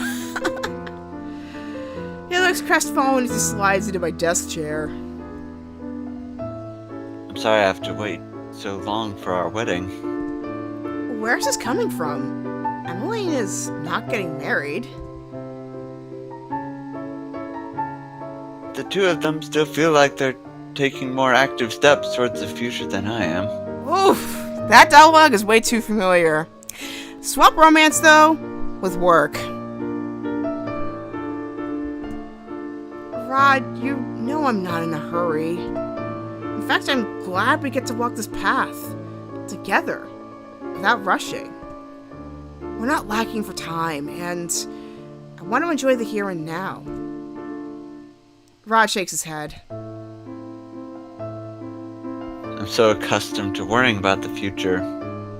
He looks crestfallen as he slides into my desk chair. I'm sorry I have to wait so long for our wedding. Where's this coming from? Emmeline is not getting married. The two of them still feel like they're taking more active steps towards the future than I am. Oof, that dialogue is way too familiar. Swap romance, though, with work. Rod, you know I'm not in a hurry. In fact, I'm glad we get to walk this path together, without rushing. We're not lacking for time, and I want to enjoy the here and now. Rod shakes his head. I'm so accustomed to worrying about the future.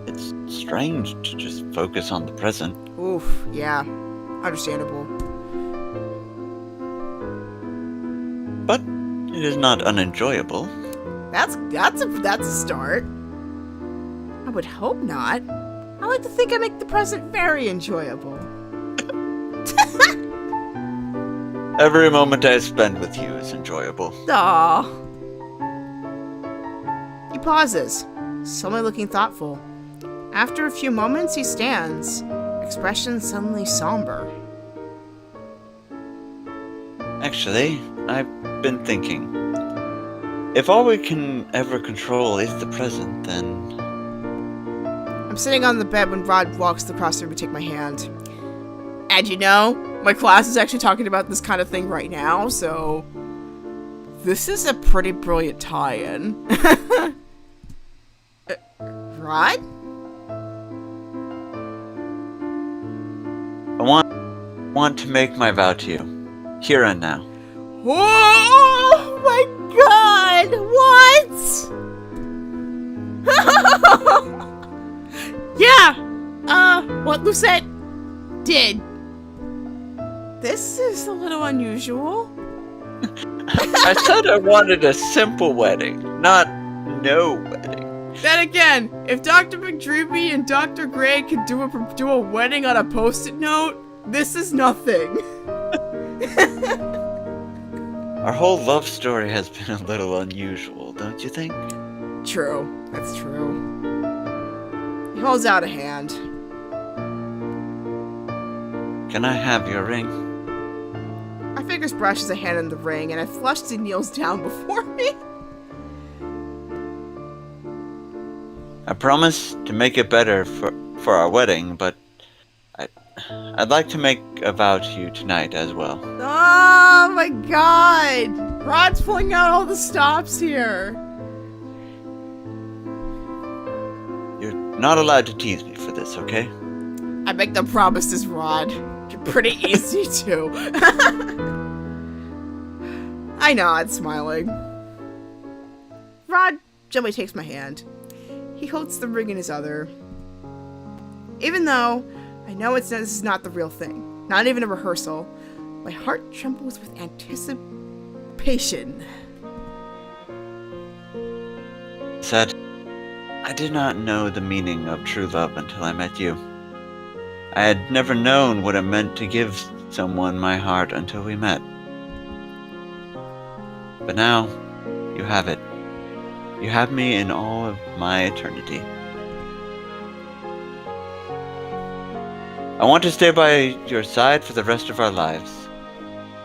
It's strange to just focus on the present. Oof, yeah. Understandable. But it is not unenjoyable. That's a start. I would hope not. I like to think I make the present very enjoyable. Every moment I spend with you is enjoyable. Aww. He pauses, suddenly looking thoughtful. After a few moments, he stands, expression suddenly somber. Actually, I've been thinking. If all we can ever control is the present, then... I'm sitting on the bed when Rod walks across the room to take my hand. And my class is actually talking about this kind of thing right now, so... This is a pretty brilliant tie-in. Rod? want to make my vow to you, here and now. Oh my god! What? Yeah. What Lucette did. This is a little unusual. I said I wanted a simple wedding, not no wedding. Then again, if Dr. McDreamy and Dr. Gray could do a wedding on a post-it note, this is nothing. Our whole love story has been a little unusual, don't you think? True. That's true. He holds out a hand. Can I have your ring? My fingers brushes a hand in the ring, and I flush and kneels down before me. I promise to make it better for our wedding, but I'd like to make a vow to you tonight as well. Oh my god! Rod's pulling out all the stops here. You're not allowed to tease me for this, okay? I make the promises, Rod. You're pretty easy to. I nod, smiling. Rod gently takes my hand. He holds the ring in his other. Even though I know this is not the real thing, not even a rehearsal, my heart trembles with anticipation. Said, I did not know the meaning of true love until I met you. I had never known what it meant to give someone my heart until we met. But now, you have it. You have me in all of my eternity. I want to stay by your side for the rest of our lives.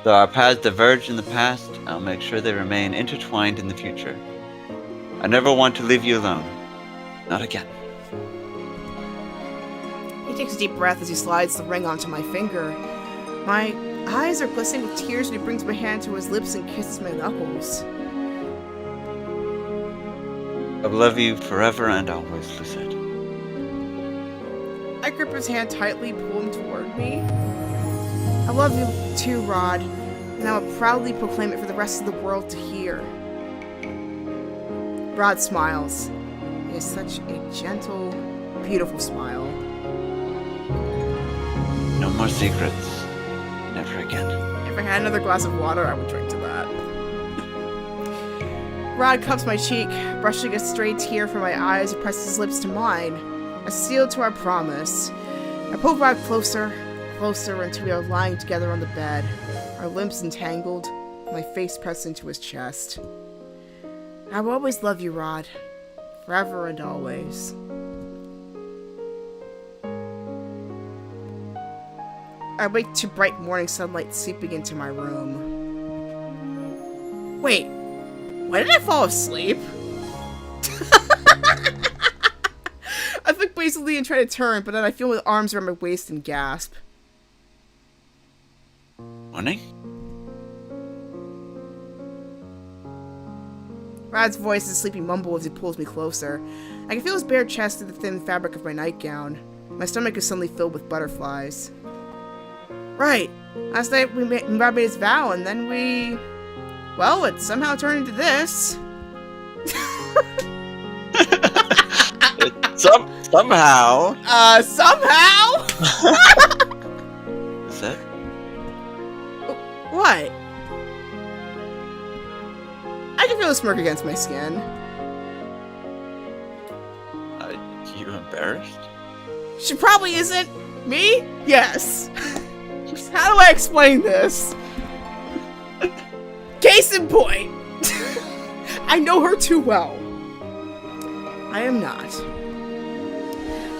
Though our paths diverged in the past, I'll make sure they remain intertwined in the future. I never want to leave you alone. Not again. He takes a deep breath as he slides the ring onto my finger. My eyes are glistening with tears when he brings my hand to his lips and kisses my knuckles. I will love you forever and always, Lucette. I grip his hand tightly, pull him toward me. I love you too, Rod, and I will proudly proclaim it for the rest of the world to hear. Rod smiles. It is such a gentle, beautiful smile. No more secrets. Never again. If I had another glass of water, I would drink to that. Rod cups my cheek, brushing a stray tear from my eyes and presses his lips to mine, a seal to our promise. I pull Rod closer, closer until we are lying together on the bed, our limbs entangled, my face pressed into his chest. I will always love you, Rod. Forever and always. I wake to bright morning sunlight seeping into my room. Wait, when did I fall asleep? I think basically and try to turn, but then I feel my arms around my waist and gasp. Morning? Rod's voice is a sleepy mumble as he pulls me closer. I can feel his bare chest through the thin fabric of my nightgown. My stomach is suddenly filled with butterflies. Right. Last night Rod made his vow, and then we... Well, it somehow turned into this. Somehow. Somehow? Is that? What? I can feel a smirk against my skin. You embarrassed? She probably isn't. Me? Yes. How do I explain this? Case in point. I know her too well. I am not.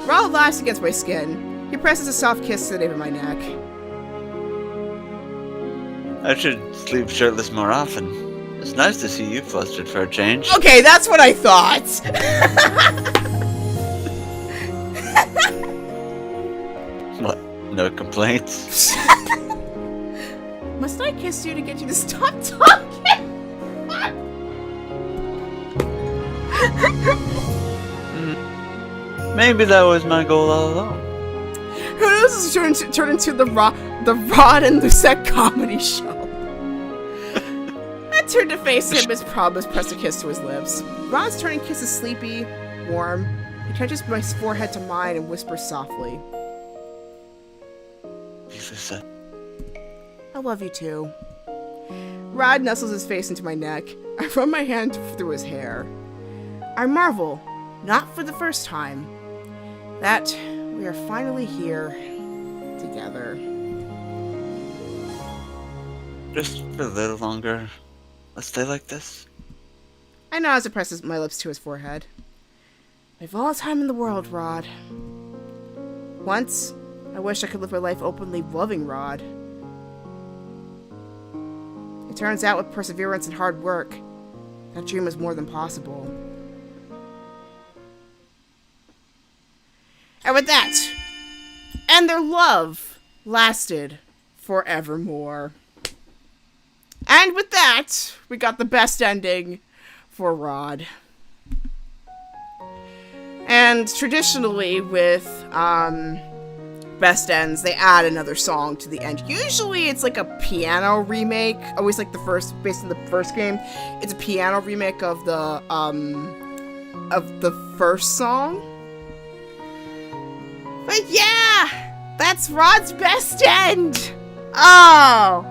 Rod lies against my skin. He presses a soft kiss to the nape of my neck. I should sleep shirtless more often. It's nice to see you flustered for a change. Okay, that's what I thought. What? No complaints? Must I kiss you to get you to stop talking? Maybe that was my goal all along. Who knows this will turn into the the Rod and Lucette comedy show. I turned to face him as Promise pressed a kiss to his lips. Rod's turning kiss is sleepy, warm. He touches my forehead to mine and whispers softly. Lucette. I love you too. Rod nestles his face into my neck. I run my hand through his hair. I marvel, not for the first time, that we are finally here together. Just for a little longer. Let's stay like this. I know as it presses my lips to his forehead. We have all the time in the world, Rod. Once, I wish I could live my life openly loving Rod. It turns out with perseverance and hard work, that dream is more than possible. And with that, and their love lasted forevermore. And with that, we got the best ending for Rod. And traditionally with best ends, they add another song to the end. Usually it's like a piano remake. Always like based on the first game, it's a piano remake of the first song. But yeah, that's Rod's best end. Oh.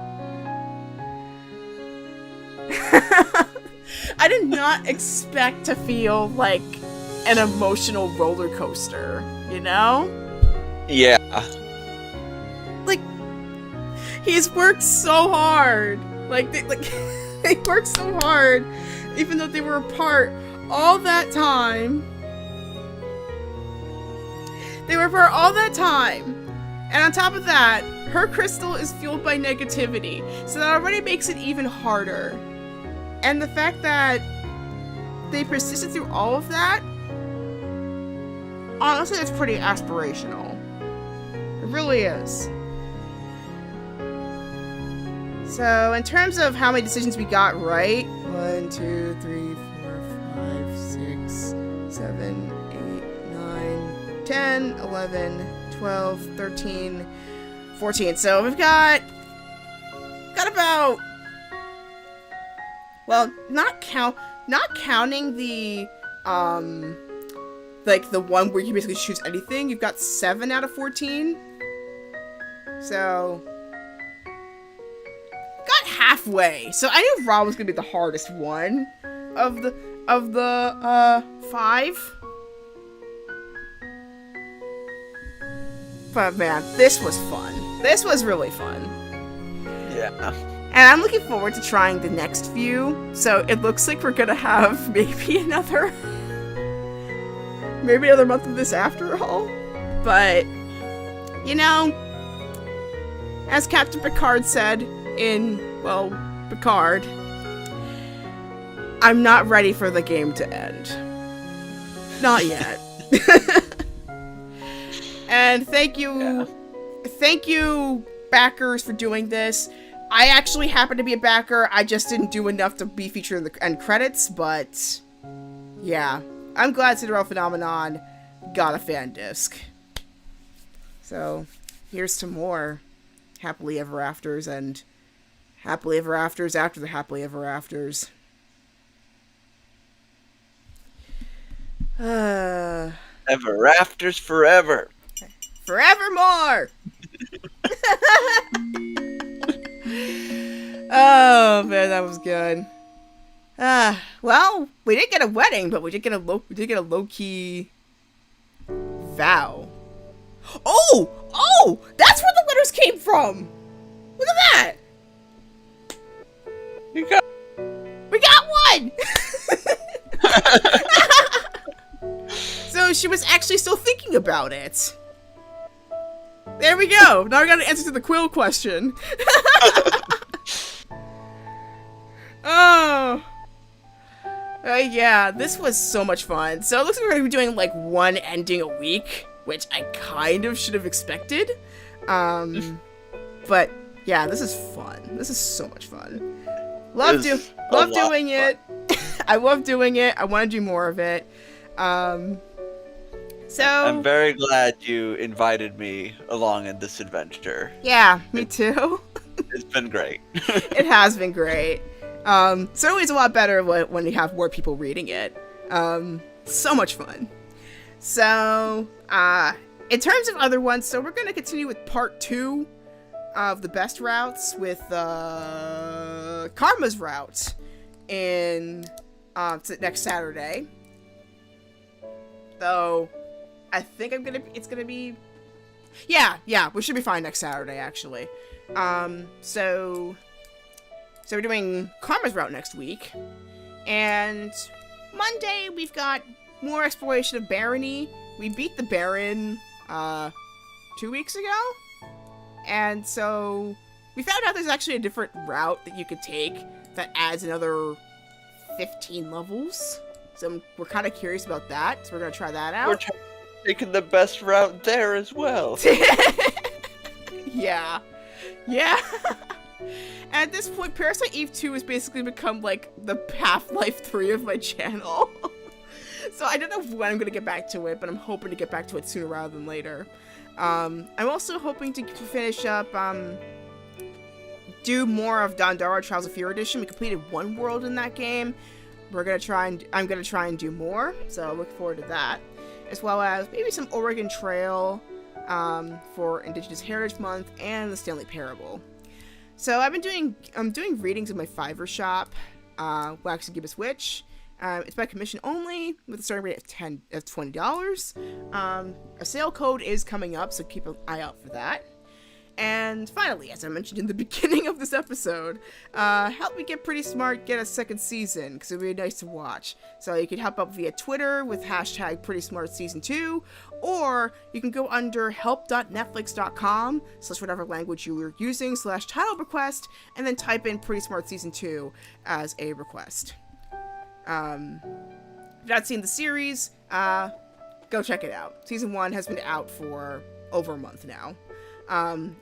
I did not expect to feel like an emotional roller coaster, you know? Yeah. Like, he's worked so hard. They worked so hard, even though they were apart all that time. They were apart all that time. And on top of that, her crystal is fueled by negativity, so that already makes it even harder. And the fact that they persisted through all of that, honestly, it's pretty aspirational. It really is. So, in terms of how many decisions we got right, 1, 2, 3, 4, 5, 6, 7, 8, 9, 10, 11, 12, 13, 14. So we've got about, well, not counting the like the one where you basically choose anything, you've got 7 out of 14. So got halfway. So I knew Rob was gonna be the hardest one of the 5. But man, this was fun. This was really fun. Yeah. And I'm looking forward to trying the next few. So it looks like we're gonna have maybe another month of this after all. But, you know, as Captain Picard said in, well, Picard, I'm not ready for the game to end. Not yet. And thank you, backers, for doing this. I actually happen to be a backer. I just didn't do enough to be featured in the end credits, but yeah. I'm glad Cinderella Phenomenon got a fan disc. So, here's to more Happily Ever Afters and Happily Ever Afters after the Happily Ever Afters. Ever Afters forever. Forevermore! Oh, man, that was good. Well, we didn't get a wedding, but we did get a low-key vow. Oh, that's where the letters came from. Look at that. We got one. So she was actually still thinking about it. There we go. Now we got an answer to the quill question. Oh. Yeah, this was so much fun. So it looks like we're going to be doing like one ending a week, which I kind of should have expected. But yeah, this is fun. This is so much fun. Love doing it. I love doing it. I want to do more of it. So I'm very glad you invited me along in this adventure. yeah, me too. It's been great. It has been great. It's always a lot better when you have more people reading it. So much fun. So, in terms of other ones, so we're going to continue with part 2 of the best routes with Karma's route in next Saturday. Though, I think it's gonna be, yeah, we should be fine next Saturday, actually. So we're doing Karma's route next week, and Monday we've got more exploration of Barony. We beat the Baron 2 weeks ago, and so we found out there's actually a different route that you could take that adds another 15 levels. So we're kind of curious about that, so we're gonna try that out. We're taking the best route there as well. Yeah. At this point, Parasite Eve 2 has basically become like the Half-Life 3 of my channel. So I don't know when I'm gonna get back to it, but I'm hoping to get back to it sooner rather than later. I'm also hoping to finish up, do more of Dandara Trials of Fear Edition. We completed one world in that game. I'm gonna try and do more, so I look forward to that. As well as maybe some Oregon Trail for Indigenous Heritage Month and the Stanley Parable. So I'm doing readings in my Fiverr shop, waxgibbouswitch. It's by commission only with a starting rate of $20. A sale code is coming up, so keep an eye out for that. And finally, as I mentioned in the beginning of this episode, help me get Pretty Smart get a second season, because it would be nice to watch. So you can help out via Twitter with hashtag Pretty Smart Season 2, or you can go under help.netflix.com/whatever language you were using /title request, and then type in Pretty Smart Season 2 as a request. If you've not seen the series, go check it out. Season 1 has been out for over a month now.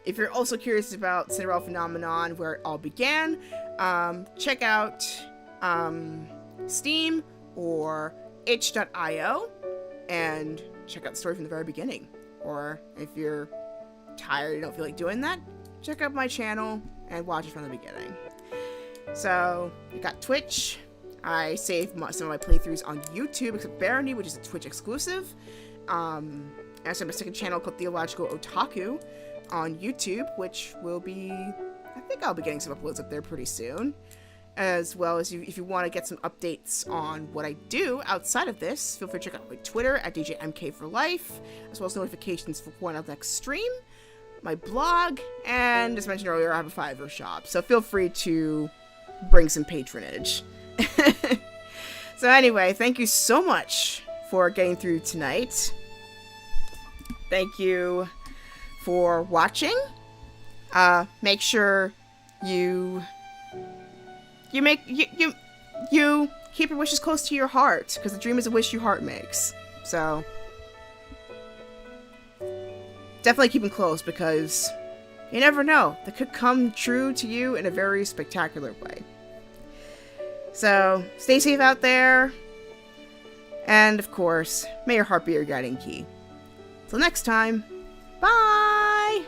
If you're also curious about Cinderella Phenomenon, where it all began, check out Steam or itch.io and check out the story from the very beginning. Or if you're tired and don't feel like doing that, check out my channel and watch it from the beginning. So, you got Twitch. I save some of my playthroughs on YouTube, except Barony, which is a Twitch exclusive. I also have a second channel called Theological Otaku on YouTube, which will be, I think I'll be getting some uploads up there pretty soon. As well as if you want to get some updates on what I do outside of this, feel free to check out my Twitter at DJMK4Life, as well as notifications for when I'll next stream, my blog, and as mentioned earlier, I have a Fiverr shop, so feel free to bring some patronage. So anyway, thank you so much for getting through tonight. Thank you for watching. Make sure you keep your wishes close to your heart, because the dream is a wish your heart makes. So definitely keep them close, because you never know, they could come true to you in a very spectacular way. So stay safe out there, and of course, may your heart be your guiding key. Till next time, bye!